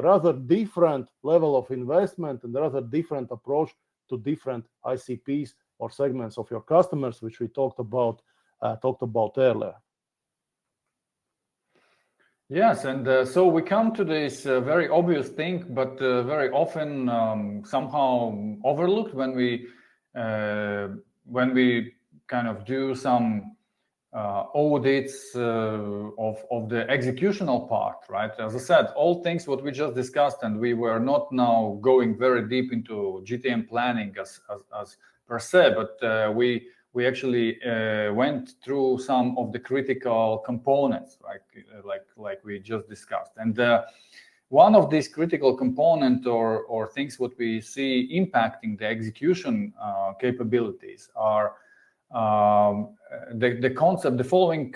rather different level of investment and rather different approach to different ICPs or segments of your customers, which we talked about earlier. Yes, and so we come to this very obvious thing, but very often somehow overlooked when we kind of do some audits of the executional part, right? As I said, all things what we just discussed, and we were not now going very deep into GTM planning as per se, but we actually went through some of the critical components, like we just discussed. And one of these critical components or things what we see impacting the execution capabilities are the following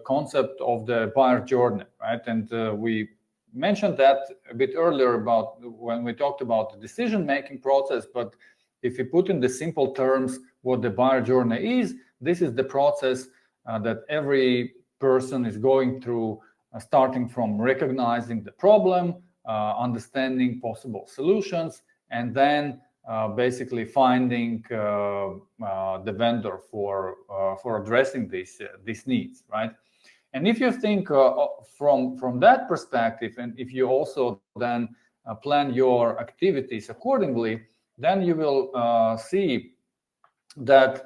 concept of the buyer journey, right? And we mentioned that a bit earlier about when we talked about the decision-making process, but if you put in the simple terms what the buyer journey is, this is the process that every person is going through, starting from recognizing the problem, understanding possible solutions, and then basically finding the vendor for addressing these needs, right? And if you think from that perspective, and if you also then plan your activities accordingly, then you will see that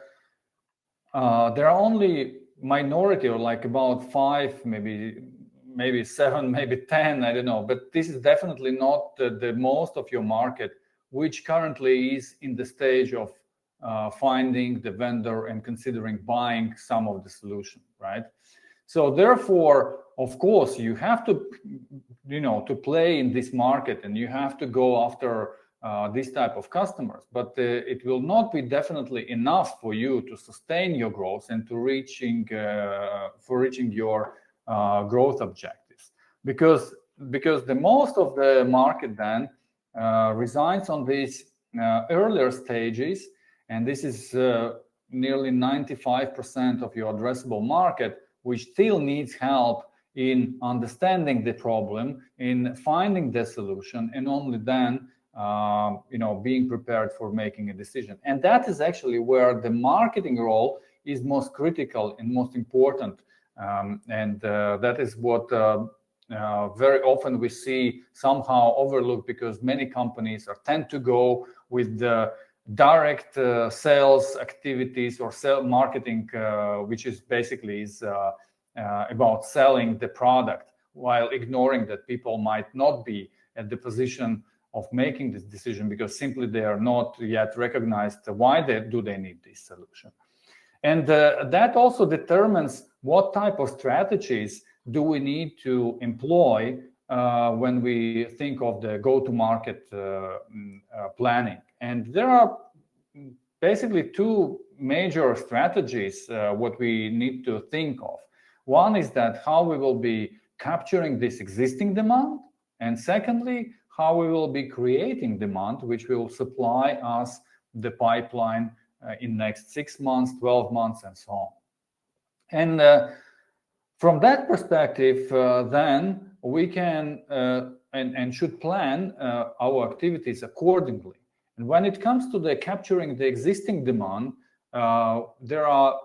there are only minority, or like about 5, maybe 7, maybe 10, I don't know, but this is definitely not the most of your market, which currently is in the stage of finding the vendor and considering buying some of the solution, right? So therefore, of course, you have to, to play in this market, and you have to go after this type of customers, but it will not be definitely enough for you to sustain your growth and to reaching your growth objectives, because the most of the market then resides on these earlier stages, and this is nearly 95% of your addressable market, which still needs help in understanding the problem, in finding the solution, and only then being prepared for making a decision. And that is actually where the marketing role is most critical and most important. And that is what very often we see somehow overlooked, because many companies tend to go with the direct sales activities or marketing, which is basically about selling the product, while ignoring that people might not be at the position of making this decision, because simply they are not yet recognized why they need this solution. And that also determines what type of strategies do we need to employ when we think of the go-to-market planning. And there are basically 2 major strategies what we need to think of. One is that how we will be capturing this existing demand, and secondly, how we will be creating demand, which will supply us the pipeline in next 6 months, 12 months, and so on. And from that perspective, then we can and should plan our activities accordingly. And when it comes to the capturing the existing demand, there are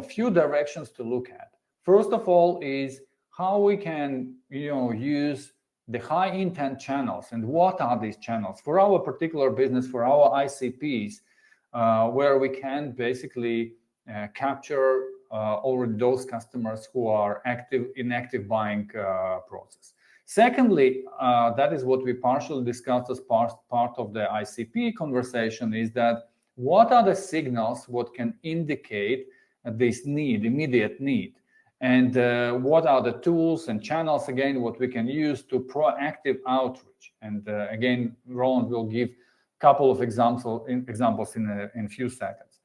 few directions to look at. First of all is how we can use the high intent channels. And what are these channels for our particular business, for our ICPs, where we can basically capture already those customers who are in active buying process. Secondly, that is what we partially discussed as part of the ICP conversation, is that what are the signals what can indicate this immediate need, and what are the tools and channels, again, what we can use to proactive outreach. And again, Roland will give a couple of examples in a few seconds.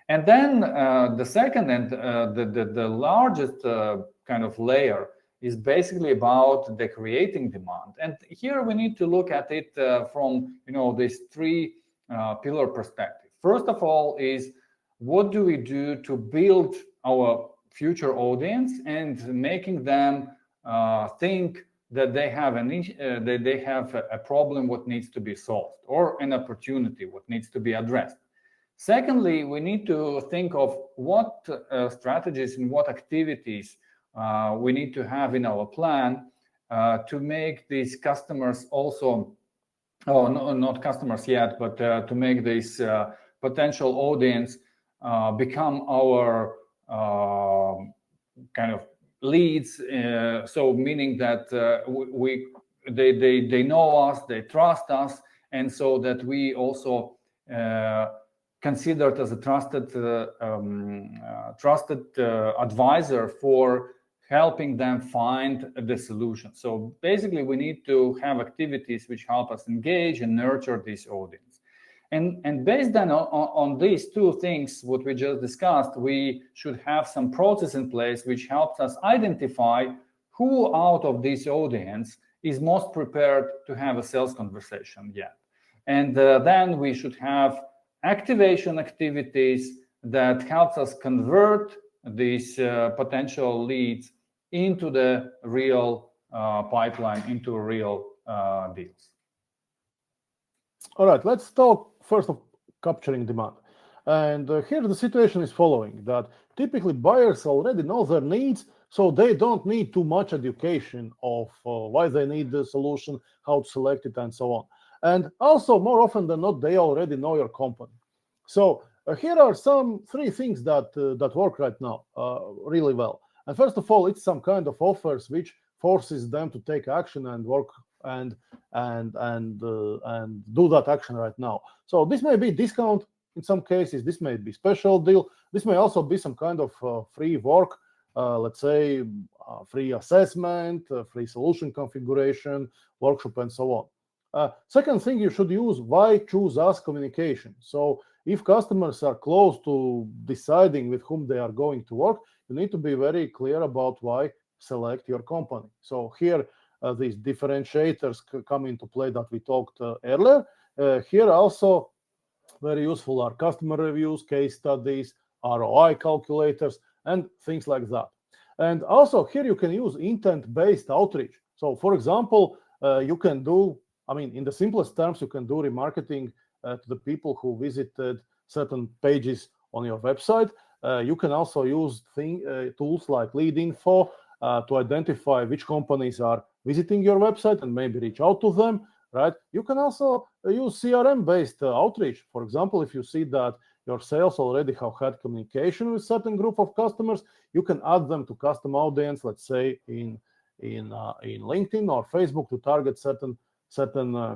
And then the second and the largest kind of layer is basically about the creating demand. And here we need to look at it from this 3 pillar perspective. First of all is, what do we do to build our future audience and making them think that they have a problem what needs to be solved, or an opportunity what needs to be addressed. Secondly, we need to think of what strategies and what activities we need to have in our plan to make these customers also, not customers yet, but to make this potential audience become our kind of leads. So meaning that they know us, they trust us, and so that we also considered as a trusted advisor for helping them find the solution. So basically, we need to have activities which help us engage and nurture this audience. And based on these 2 things, what we just discussed, we should have some process in place which helps us identify who out of this audience is most prepared to have a sales conversation yet. And then we should have activation activities that helps us convert these potential leads into the real pipeline, into real deals. All right, let's talk first of capturing demand. And here the situation is following, that typically buyers already know their needs, so they don't need too much education of why they need the solution, how to select it, and so on. And also, more often than not, they already know your company. So here are some three things that work right now really well. And first of all, it's some kind of offers which forces them to take action and work and do that action right now. So this may be discount in some cases. This may be special deal. This may also be some kind of free work. Let's say free assessment, free solution configuration, workshop, and so on. Second thing, you should use why choose us communication. So if customers are close to deciding with whom they are going to work, you need to be very clear about why select your company. So here, these differentiators come into play that we talked earlier. Here also very useful are customer reviews, case studies, ROI calculators, and things like that. And also here you can use intent-based outreach. So for example, you can do, I mean, in the simplest terms, you can do remarketing to the people who visited certain pages on your website. You can also use tools like lead info to identify which companies are visiting your website and maybe reach out to them, right? You can also use CRM-based outreach. For example, if you see that your sales already have had communication with certain group of customers, you can add them to custom audience, let's say in LinkedIn or Facebook, to target certain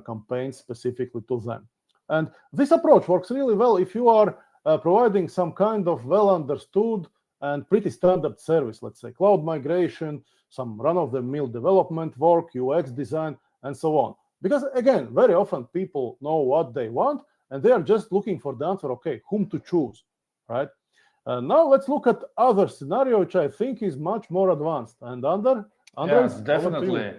campaigns specifically to them. And this approach works really well if you are providing some kind of well understood and pretty standard service, let's say cloud migration, some run-of-the-mill development work, UX design, and so on. Because again, very often people know what they want, and they are just looking for the answer, okay, whom to choose, right? Now let's look at other scenario, which I think is much more advanced. And Andres, yes, definitely.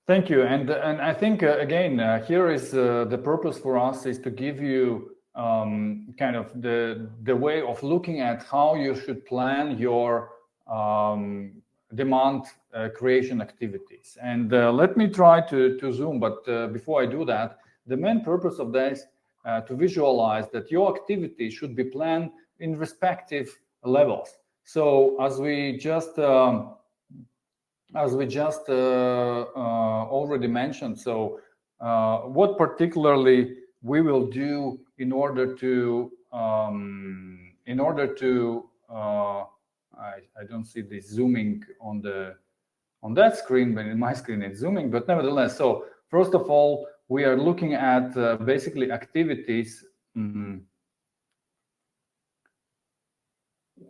Thank you. And I think, again, here is the purpose for us is to give you kind of the way of looking at how you should plan your demand creation activities. And let me try to zoom, but before I do that, the main purpose of this to visualize that your activity should be planned in respective levels. So as we just already mentioned, so what particularly we will do in order to I don't see this zooming on that screen, but in my screen it's zooming, but nevertheless, so first of all, we are looking at basically activities.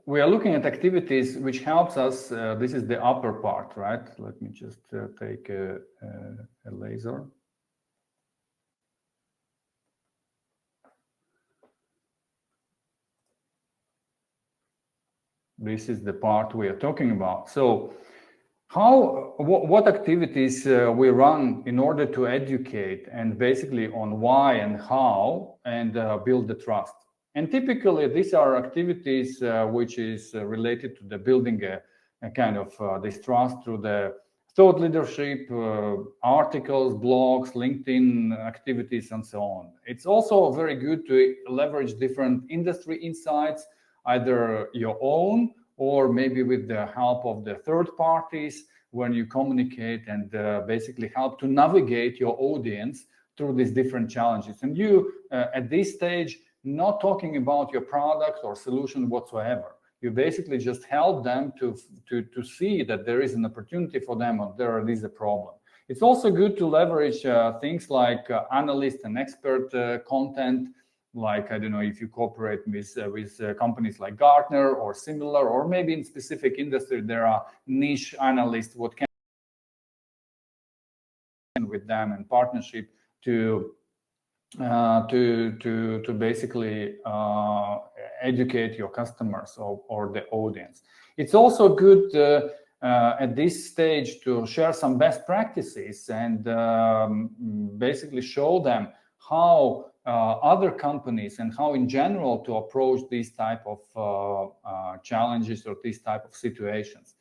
We are looking at activities which helps us. This is the upper part, right? Let me just take a laser. This is the part we are talking about. So what activities we run in order to educate and basically on why and how and build the trust. And typically these are activities which is related to the building a kind of this trust through the thought leadership, articles, blogs, LinkedIn activities, and so on. It's also very good to leverage different industry insights, either your own or maybe with the help of the third parties when you communicate and basically help to navigate your audience through these different challenges. And you, at this stage, not talking about your product or solution whatsoever. You basically just help them to see that there is an opportunity for them or there is a problem. It's also good to leverage things like analyst and expert content, like, I don't know, if you cooperate with companies like Gartner or similar, or maybe in specific industry, there are niche analysts, what can with them and partnership to basically educate your customers or the audience. It's also good at this stage to share some best practices and basically show them how other companies and how in general to approach these type of challenges or these type of situations.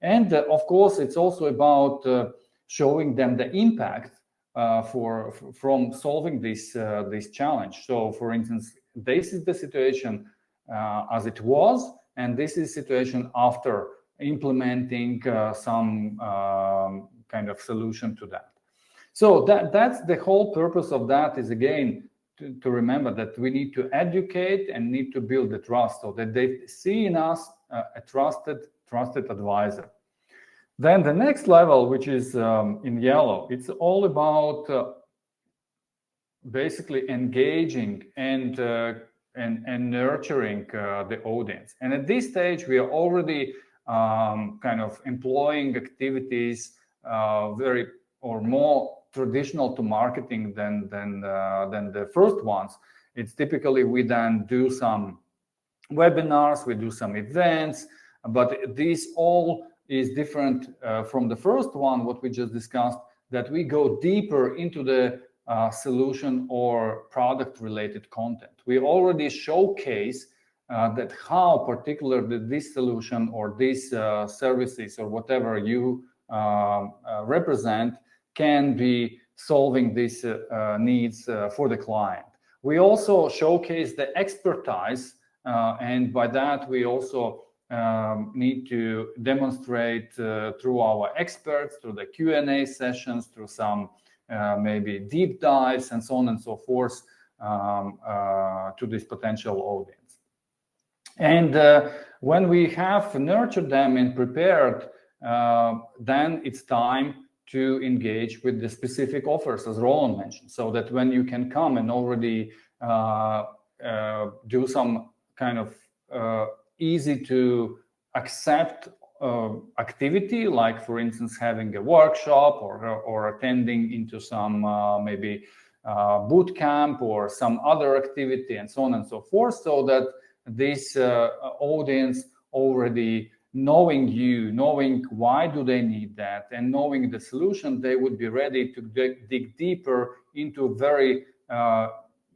And of course, it's also about showing them the impact from solving this challenge. So, for instance, this is the situation as it was, and this is situation after implementing some kind of solution to that. So that's the whole purpose of that, is again to remember that we need to educate and need to build the trust, so that they see in us a trusted advisor. Then the next level, which is in yellow, it's all about basically engaging and nurturing the audience. And at this stage, we are already kind of employing activities very or more traditional to marketing than the first ones. It's typically we then do some webinars, we do some events, but this all is different from the first one, what we just discussed, that we go deeper into the solution or product related content. We already showcase that how particularly this solution or these services or whatever you represent can be solving these needs for the client. We also showcase the expertise, and by that we also need to demonstrate through our experts, through the Q&A sessions, through some maybe deep dives and so on and so forth to this potential audience. And when we have nurtured them and prepared, then it's time to engage with the specific offers, as Roland mentioned, so that when you can come and already do some kind of easy to accept activity, like for instance having a workshop or attending into some maybe boot camp or some other activity and so on and so forth, so that this audience already knowing you, knowing why do they need that, and knowing the solution, they would be ready to dig deeper into very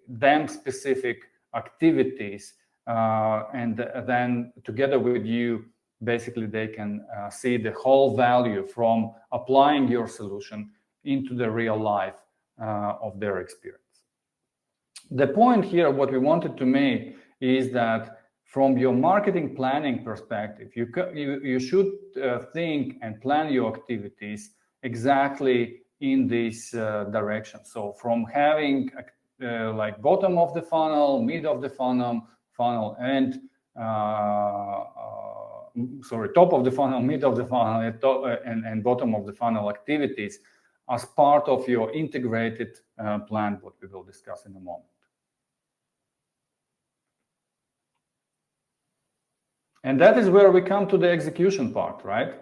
them specific activities, and then together with you, basically they can see the whole value from applying your solution into the real life of their experience. The point here, what we wanted to make, is that from your marketing planning perspective, you should think and plan your activities exactly in this direction. So from having like bottom of the funnel, mid of the funnel, and top of the funnel, mid of the funnel, and bottom of the funnel activities as part of your integrated plan, what we will discuss in a moment. And that is where we come to the execution part, right?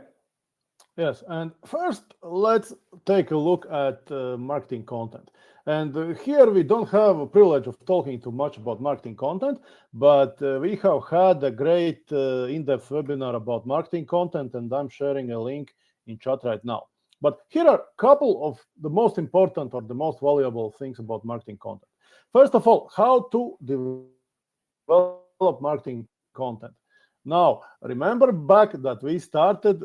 Yes, and first let's take a look at marketing content. And here we don't have a privilege of talking too much about marketing content, but we have had a great in-depth webinar about marketing content, and I'm sharing a link in chat right now. But here are a couple of the most important or the most valuable things about marketing content. First of all, how to develop marketing content. Now, remember back that we started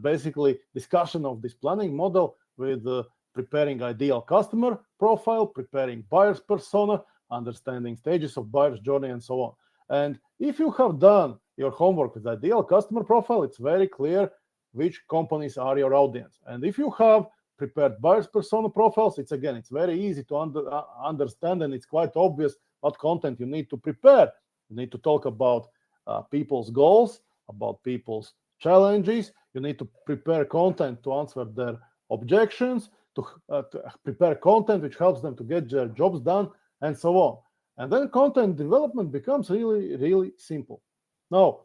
basically discussion of this planning model with preparing ideal customer profile, preparing buyer's persona, understanding stages of buyer's journey, and so on. And if you have done your homework with ideal customer profile, it's very clear which companies are your audience. And if you have prepared buyer's persona profiles, it's very easy to understand, and it's quite obvious what content you need to prepare. You need to talk about people's goals, about people's challenges. You need to prepare content to answer their objections, to prepare content which helps them to get their jobs done, and so on. And then content development becomes really, really simple. Now,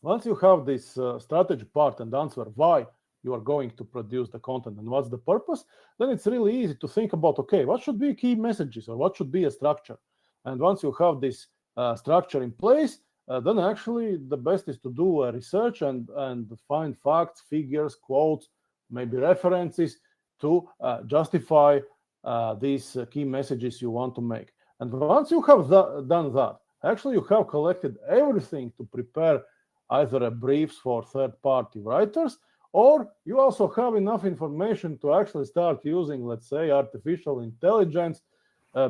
once you have this strategy part and answer why you are going to produce the content and what's the purpose, then it's really easy to think about, okay, what should be key messages or what should be a structure? And once you have this structure in place, then actually the best is to do a research and find facts, figures, quotes, maybe references to justify these key messages you want to make. And once you have done that, actually you have collected everything to prepare either a briefs for third-party writers or you also have enough information to actually start using, let's say, artificial intelligence,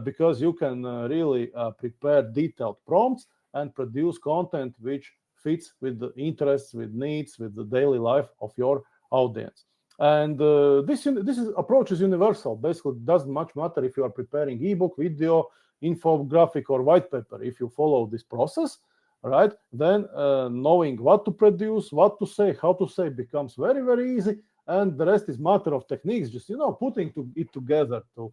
because you can really prepare detailed prompts and produce content which fits with the interests, with needs, with the daily life of your audience. And this approach is universal. Basically, it doesn't much matter if you are preparing ebook, video, infographic, or white paper. If you follow this process, right, then knowing what to produce, what to say, how to say becomes very, very easy. And the rest is matter of techniques, just, putting it together to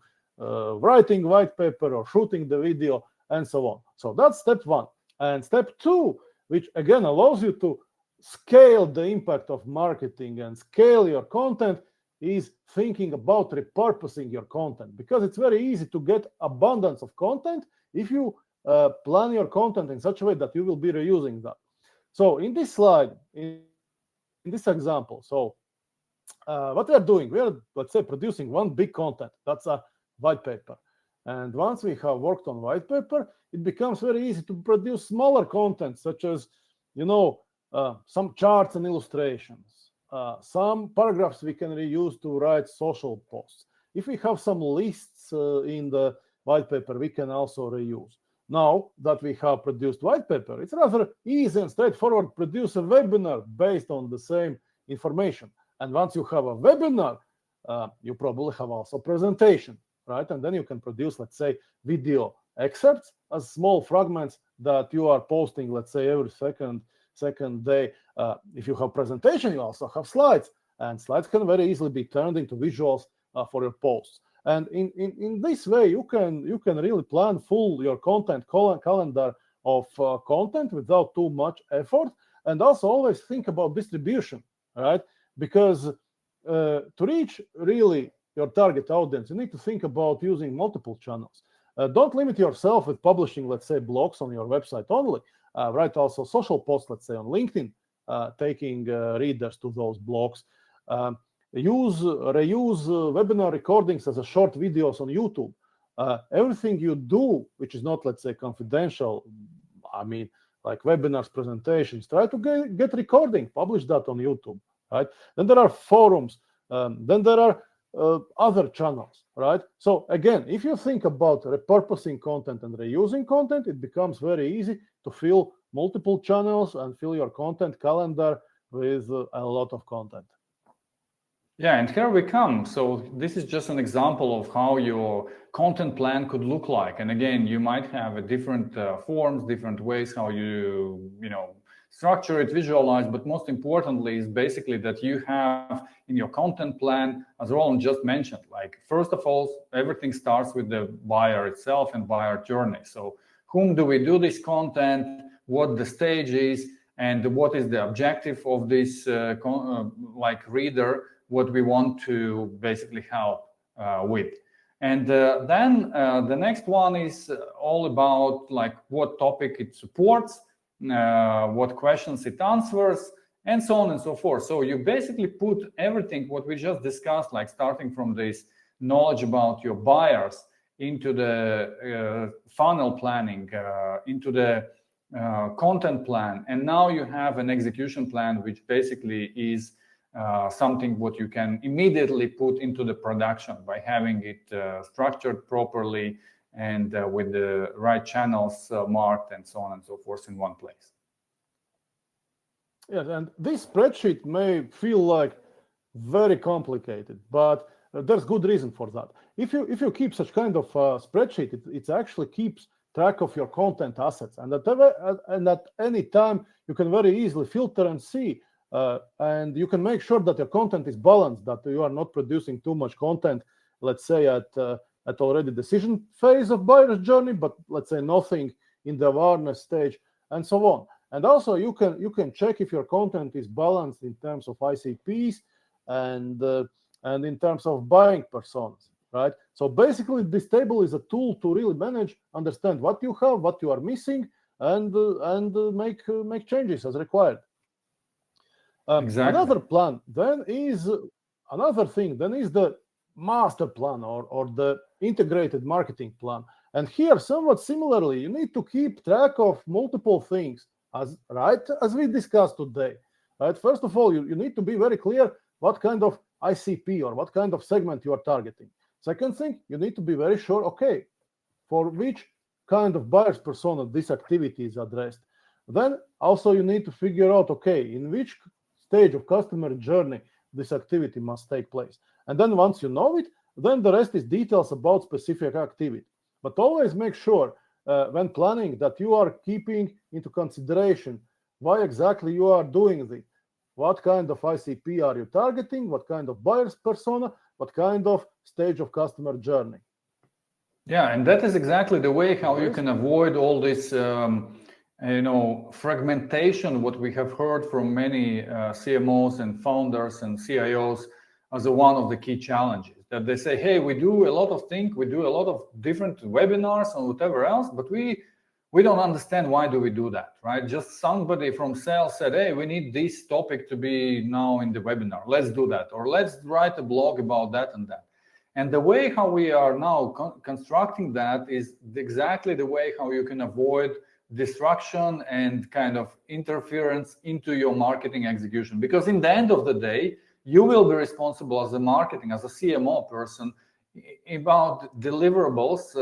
writing white paper or shooting the video and so on. So that's step one. And step two, which again allows you to scale the impact of marketing and scale your content, is thinking about repurposing your content, because it's very easy to get abundance of content if you plan your content in such a way that you will be reusing that. So in this slide, in this example, so what we are doing, we are, let's say, producing one big content. That's a white paper. And once we have worked on white paper, it becomes very easy to produce smaller content, such as, some charts and illustrations, some paragraphs we can reuse to write social posts. If we have some lists in the white paper, we can also reuse. Now that we have produced white paper, it's rather easy and straightforward. Produce a webinar based on the same information. And once you have a webinar, you probably have also presentation, right? And then you can produce, let's say, video excerpts as small fragments that you are posting, let's say, every second day. If you have presentation, you also have slides, and slides can very easily be turned into visuals for your posts. And in this way, you can really plan your content calendar of content without too much effort, and also always think about distribution, right? Because to reach really your target audience, you need to think about using multiple channels. Don't limit yourself with publishing, let's say, blogs on your website only. Write also social posts, let's say, on LinkedIn, taking readers to those blogs. Reuse webinar recordings as a short videos on YouTube. Everything you do, which is not, let's say, confidential, I mean, like webinars, presentations, try to get recording, publish that on YouTube, right? Then there are forums, then there are other channels, right? So again, if you think about repurposing content and reusing content, it becomes very easy to fill multiple channels and fill your content calendar with a lot of content. Yeah, and here we come. So this is just an example of how your content plan could look like. And again, you might have a different forms, different ways how you structure it, visualize, but most importantly is basically that you have in your content plan, as Roland just mentioned, like first of all, everything starts with the buyer itself and buyer journey. So whom do we do this content, what the stage is, and what is the objective of this reader, what we want to basically help with. And then the next one is all about like what topic it supports, what questions it answers, and so on and so forth. So you basically put everything what we just discussed, like starting from this knowledge about your buyers into the funnel planning, into the content plan, and now you have an execution plan, which basically is something what you can immediately put into the production by having it structured properly and with the right channels marked and so on and so forth in one place. Yes, and this spreadsheet may feel like very complicated, but there's good reason for that. If you keep such kind of spreadsheet, it actually keeps track of your content assets, and at any time you can very easily filter and see, and you can make sure that your content is balanced, that you are not producing too much content, let's say at already decision phase of buyer's journey, but let's say nothing in the awareness stage, and so on. And also you can check if your content is balanced in terms of ICPs and in terms of buying personas, right? So basically this table is a tool to really manage, understand what you have, what you are missing, and make changes as required. Exactly. Another plan then is the master plan or the integrated marketing plan. And here, somewhat similarly, you need to keep track of multiple things, as we discussed today. Right? First of all, you need to be very clear what kind of ICP or what kind of segment you are targeting. Second thing, you need to be very sure, okay, for which kind of buyer's persona this activity is addressed. Then also you need to figure out, okay, in which stage of customer journey this activity must take place. And then once you know it, then the rest is details about specific activity. But always make sure when planning that you are keeping into consideration why exactly you are doing this. What kind of ICP are you targeting? What kind of buyer's persona? What kind of stage of customer journey? Yeah, and that is exactly the way how you can avoid all this, fragmentation. What we have heard from many CMOs and founders and CIOs as one of the key challenges. That they say, hey, we do a lot of things, we do a lot of different webinars and whatever else, but we don't understand why do we do that, right? Just somebody from sales said, hey, we need this topic to be now in the webinar. Let's do that, or let's write a blog about that and that. And the way how we are now constructing that is exactly the way how you can avoid distraction and kind of interference into your marketing execution. Because in the end of the day, you will be responsible as a marketing, as a CMO person, about deliverables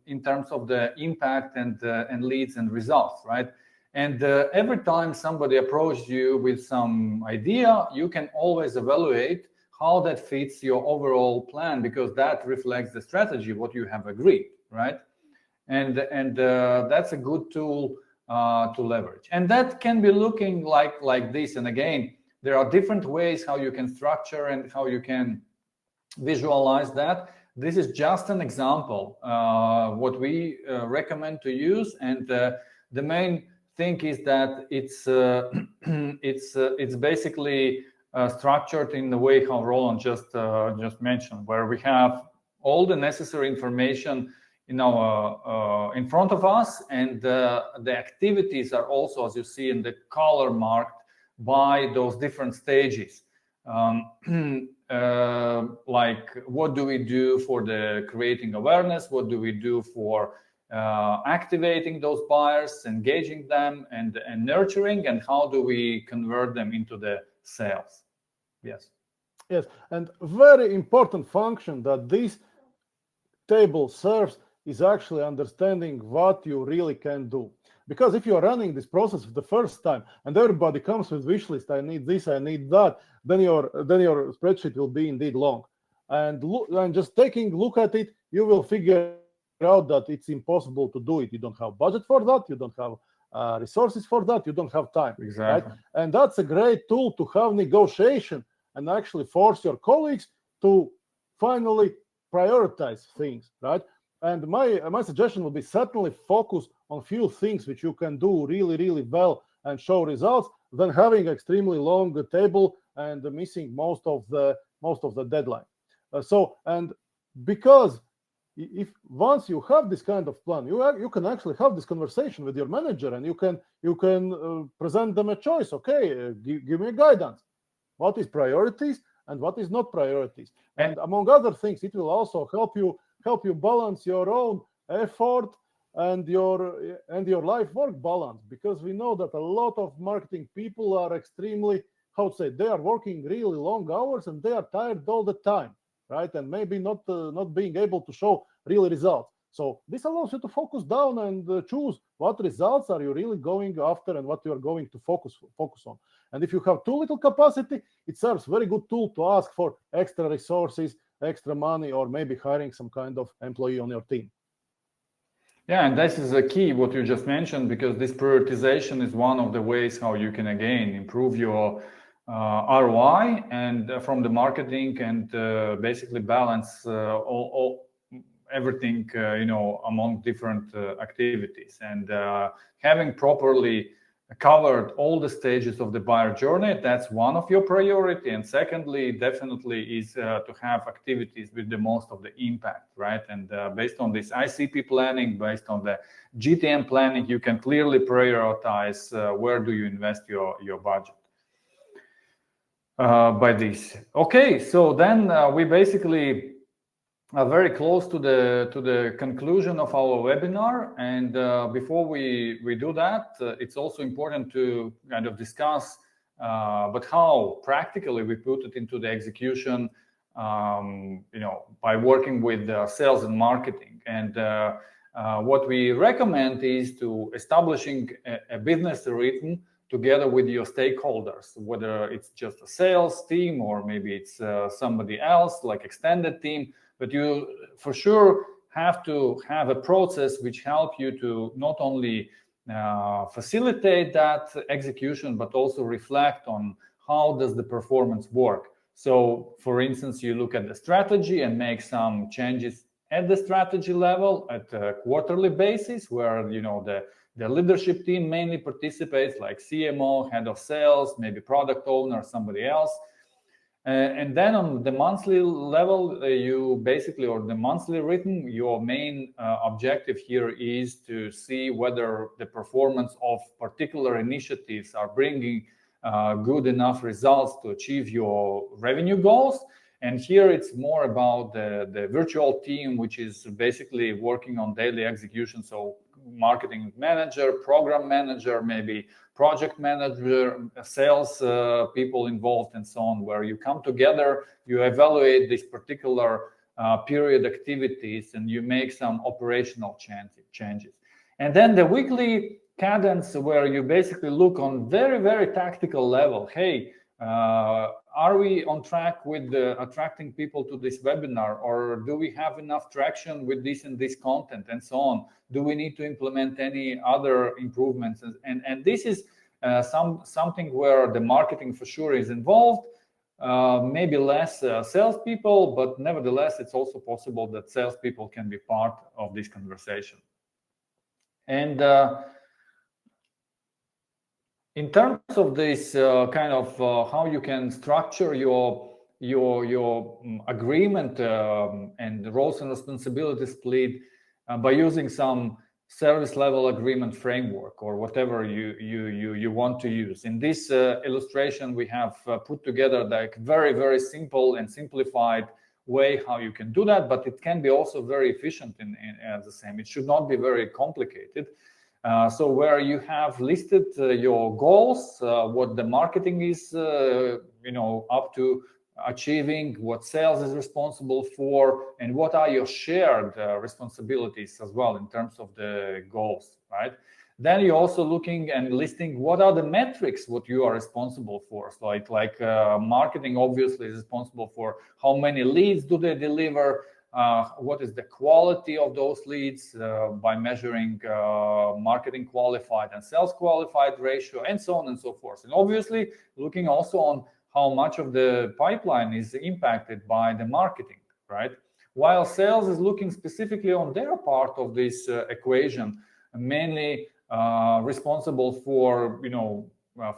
in terms of the impact and leads and results, right? And every time somebody approaches you with some idea, you can always evaluate how that fits your overall plan, because that reflects the strategy, what you have agreed, right? And that's a good tool to leverage. And that can be looking like this. And again, there are different ways how you can structure and how you can visualize that. This is just an example, what we recommend to use. And the main thing is that it's basically structured in the way how Roland just mentioned, where we have all the necessary information in front of us, and the activities are also, as you see, in the color marked by those different stages. Like what do we do for the creating awareness? What do we do for activating those buyers, engaging them, and nurturing? And how do we convert them into the sales? Yes. Yes, and very important function that this table serves is actually understanding what you really can do. Because if you are running this process for the first time and everybody comes with wish list, I need this, I need that, then your spreadsheet will be indeed long. And just taking a look at it, you will figure out that it's impossible to do it. You don't have budget for that, you don't have resources for that, you don't have time. Exactly. Right? And that's a great tool to have negotiation and actually force your colleagues to finally prioritize things, right? And my suggestion would be certainly focus on few things which you can do really, really well and show results, than having extremely long table and missing most of the deadline. And because if once you have this kind of plan, you can actually have this conversation with your manager, and you can present them a choice. Okay, give me a guidance. What is priorities and what is not priorities? And among other things, it will also help you balance your own effort and your life work balance, because we know that a lot of marketing people are extremely, they are working really long hours and they are tired all the time, right? And maybe not being able to show real results. So this allows you to focus down and choose what results are you really going after and what you are going to focus on. And if you have too little capacity, it serves very good tool to ask for extra resources, extra money, or maybe hiring some kind of employee on your team. Yeah, and this is the key, what you just mentioned, because this prioritization is one of the ways how you can, again, improve your ROI and from the marketing, and basically balance everything, among different activities. And having properly covered all the stages of the buyer journey, that's one of your priority. And secondly, definitely is to have activities with the most of the impact, right? And based on this ICP planning, based on the GTM planning, you can clearly prioritize where do you invest your budget by this. Okay, so then we basically are very close to the conclusion of our webinar. And before we do that, it's also important to kind of discuss but how practically we put it into the execution, by working with sales and marketing. And what we recommend is to establishing a business rhythm together with your stakeholders, whether it's just a sales team or maybe it's somebody else like extended team. But you for sure have to have a process which help you to not only facilitate that execution, but also reflect on how does the performance work. So for instance, you look at the strategy and make some changes at the strategy level at a quarterly basis, where the leadership team mainly participates, like CMO, head of sales, maybe product owner, somebody else. And then on the monthly level, you basically, or the monthly rhythm, your main objective here is to see whether the performance of particular initiatives are bringing good enough results to achieve your revenue goals. And here it's more about the virtual team, which is basically working on daily execution. So marketing manager, program manager, maybe project manager, sales people involved, and so on, where you come together, you evaluate this particular period activities, and you make some operational changes. And then the weekly cadence, where you basically look on very, very tactical level. Hey, are we on track with attracting people to this webinar, or do we have enough traction with this and this content, and so on? Do we need to implement any other improvements? And this is something where the marketing for sure is involved, maybe less salespeople, but nevertheless, it's also possible that salespeople can be part of this conversation. And in terms of this kind of how you can structure your agreement and roles and responsibilities split by using some service level agreement framework or whatever you want to use. In this illustration, we have put together like very, very simple and simplified way how you can do that, but it can be also very efficient as the same. It should not be very complicated. So where you have listed your goals, what the marketing is, up to achieving, what sales is responsible for, and what are your shared responsibilities as well in terms of the goals, right? Then you're also looking and listing what are the metrics what you are responsible for. So like marketing obviously is responsible for how many leads do they deliver, what is the quality of those leads by measuring marketing qualified and sales qualified ratio, and so on and so forth. And obviously looking also on how much of the pipeline is impacted by the marketing, right? While sales is looking specifically on their part of this equation, mainly responsible for,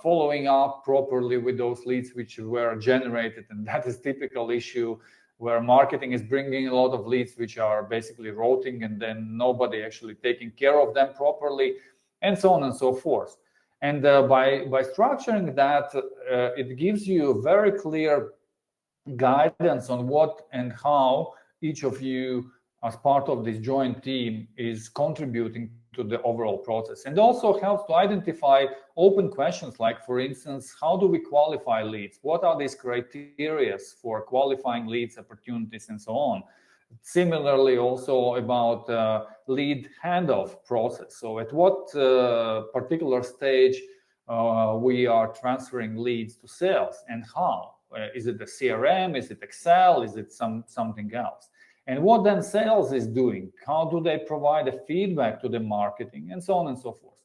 following up properly with those leads which were generated. And that is typical issue where marketing is bringing a lot of leads which are basically rotting, and then nobody actually taking care of them properly, and so on and so forth. And by structuring that, it gives you very clear guidance on what and how each of you as part of this joint team is contributing to the overall process, and also helps to identify open questions like, for instance, how do we qualify leads? What are these criteria for qualifying leads, opportunities, and so on? Similarly, also about lead handoff process. So at what particular stage we are transferring leads to sales, and how? Is it the CRM? Is it Excel? Is it something else? And what then sales is doing? How do they provide a feedback to the marketing, and so on and so forth?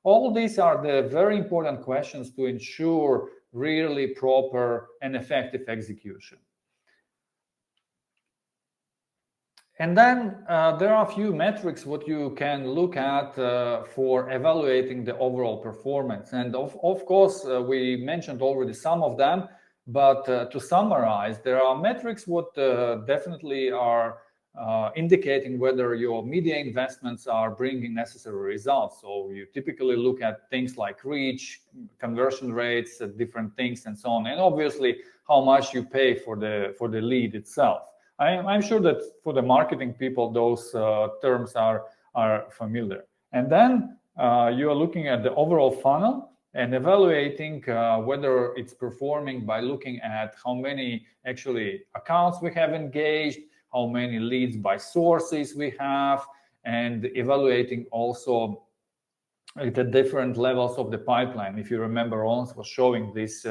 All these are the very important questions to ensure really proper and effective execution. And then there are a few metrics what you can look at for evaluating the overall performance. And of course, we mentioned already some of them, but to summarize, there are metrics what definitely are indicating whether your media investments are bringing necessary results. So you typically look at things like reach, conversion rates, different things, and so on. And obviously, how much you pay for the lead itself. I'm sure that for the marketing people, those terms are familiar. And then you are looking at the overall funnel, and evaluating whether it's performing by looking at how many actually accounts we have engaged, how many leads by sources we have, and evaluating also the different levels of the pipeline. If you remember, Roland was showing this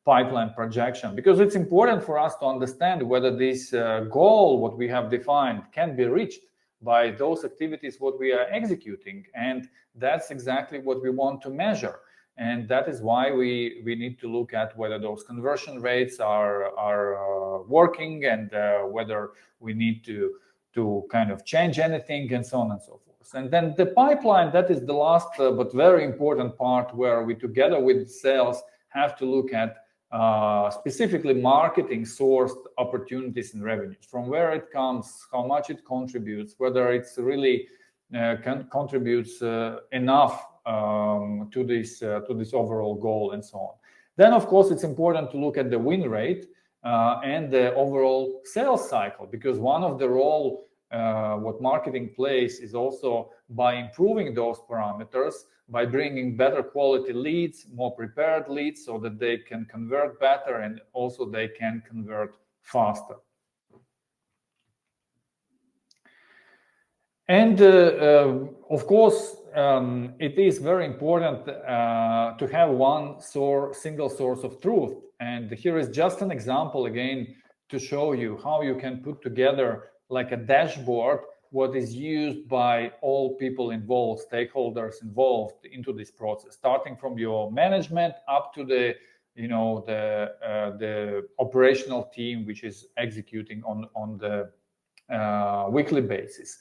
pipeline projection, because it's important for us to understand whether this goal, what we have defined, can be reached by those activities what we are executing. And that's exactly what we want to measure. And that is why we need to look at whether those conversion rates are working, and whether we need to kind of change anything, and so on and so forth. And then the pipeline, that is the last but very important part, where we together with sales have to look at specifically marketing sourced opportunities and revenues, from where it comes, how much it contributes, whether it's really contributes enough to this overall goal, and so on. Then, of course, it's important to look at the win rate and the overall sales cycle, because one of the role what marketing plays is also by improving those parameters, by bringing better quality leads, more prepared leads, so that they can convert better, and also they can convert faster. And of course, it is very important to have one single source of truth. And here is just an example again to show you how you can put together like a dashboard what is used by all people involved, stakeholders involved into this process, starting from your management up to the operational team, which is executing on the weekly basis.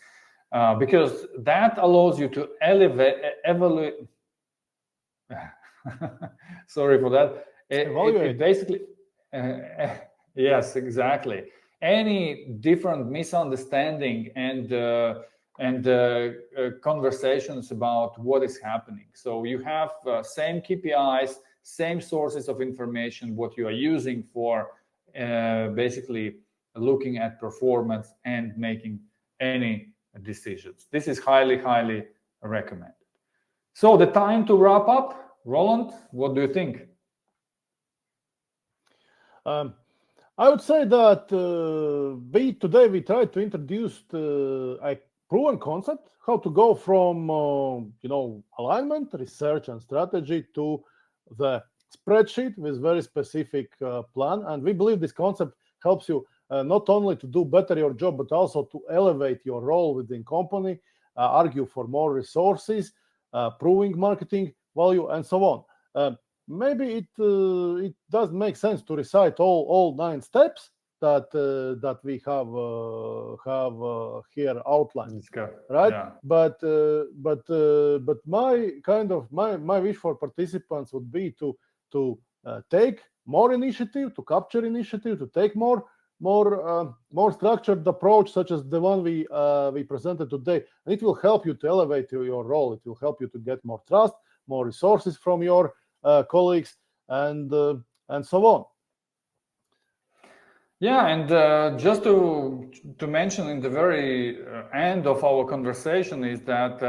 Because that allows you to evaluate. Sorry for that. It basically, yes, exactly. Any different misunderstanding and conversations about what is happening. So you have same KPIs, same sources of information, what you are using for basically looking at performance and making any decisions. This is highly, highly recommended. So the time to wrap up, Roland, what do you think? I would say that today we try to introduce a proven concept, how to go from alignment, research, and strategy to the spreadsheet with very specific plan. And we believe this concept helps you not only to do better your job, but also to elevate your role within company, argue for more resources, proving marketing value, and so on. Maybe it does make sense to recite all 9 steps that we have here outlined, right? Yeah. But my wish for participants would be to take more initiative, to capture initiative, to take more structured approach, such as the one we presented today, and it will help you to elevate your role. It will help you to get more trust, more resources from your colleagues, and so on. Yeah, and just to mention in the very end of our conversation is that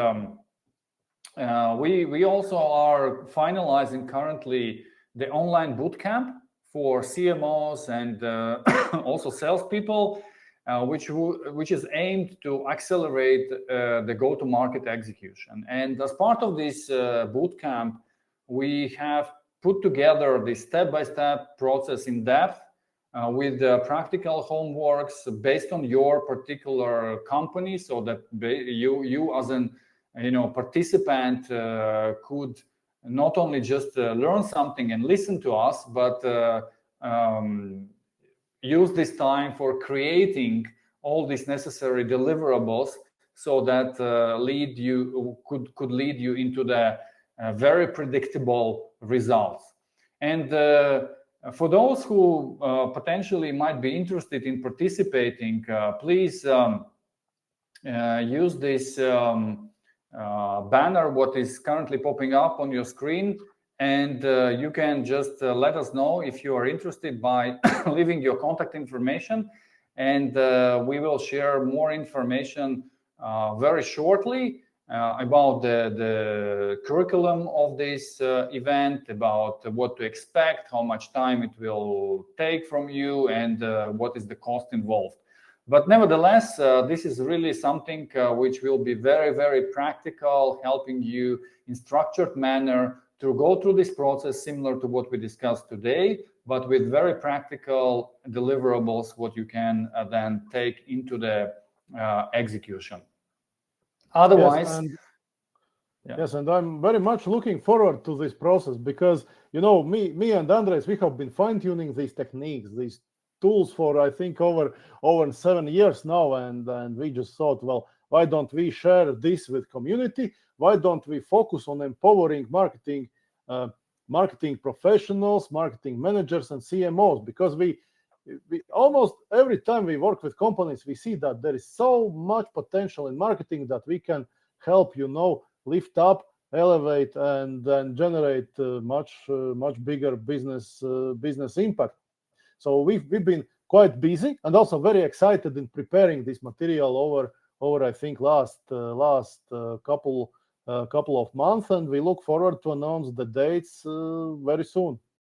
we also are finalizing currently the online bootcamp for CMOs and also salespeople, which is aimed to accelerate the go-to-market execution. And as part of this bootcamp, we have put together the step-by-step process in depth with practical homeworks based on your particular company, so that you as an participant could not only just learn something and listen to us, but use this time for creating all these necessary deliverables, so that could lead you into the very predictable results. And for those who potentially might be interested in participating, please use this banner what is currently popping up on your screen, and you can just let us know if you are interested by leaving your contact information, and we will share more information very shortly. about the curriculum of this event, about what to expect, how much time it will take from you, and what is the cost involved. But nevertheless, this is really something which will be very, very practical, helping you in structured manner to go through this process similar to what we discussed today, but with very practical deliverables, what you can then take into the execution. Otherwise, yes, and I'm very much looking forward to this process because, me and Andres, we have been fine-tuning these techniques, these tools for, I think, over 7 years now, and we just thought, well, why don't we share this with community? Why don't we focus on empowering marketing professionals, marketing managers, and CMOs? Because we almost every time we work with companies, we see that there is so much potential in marketing that we can help, lift up, elevate, and then generate much bigger business impact. So we've been quite busy and also very excited in preparing this material over I think last couple of months, and we look forward to announce the dates very soon.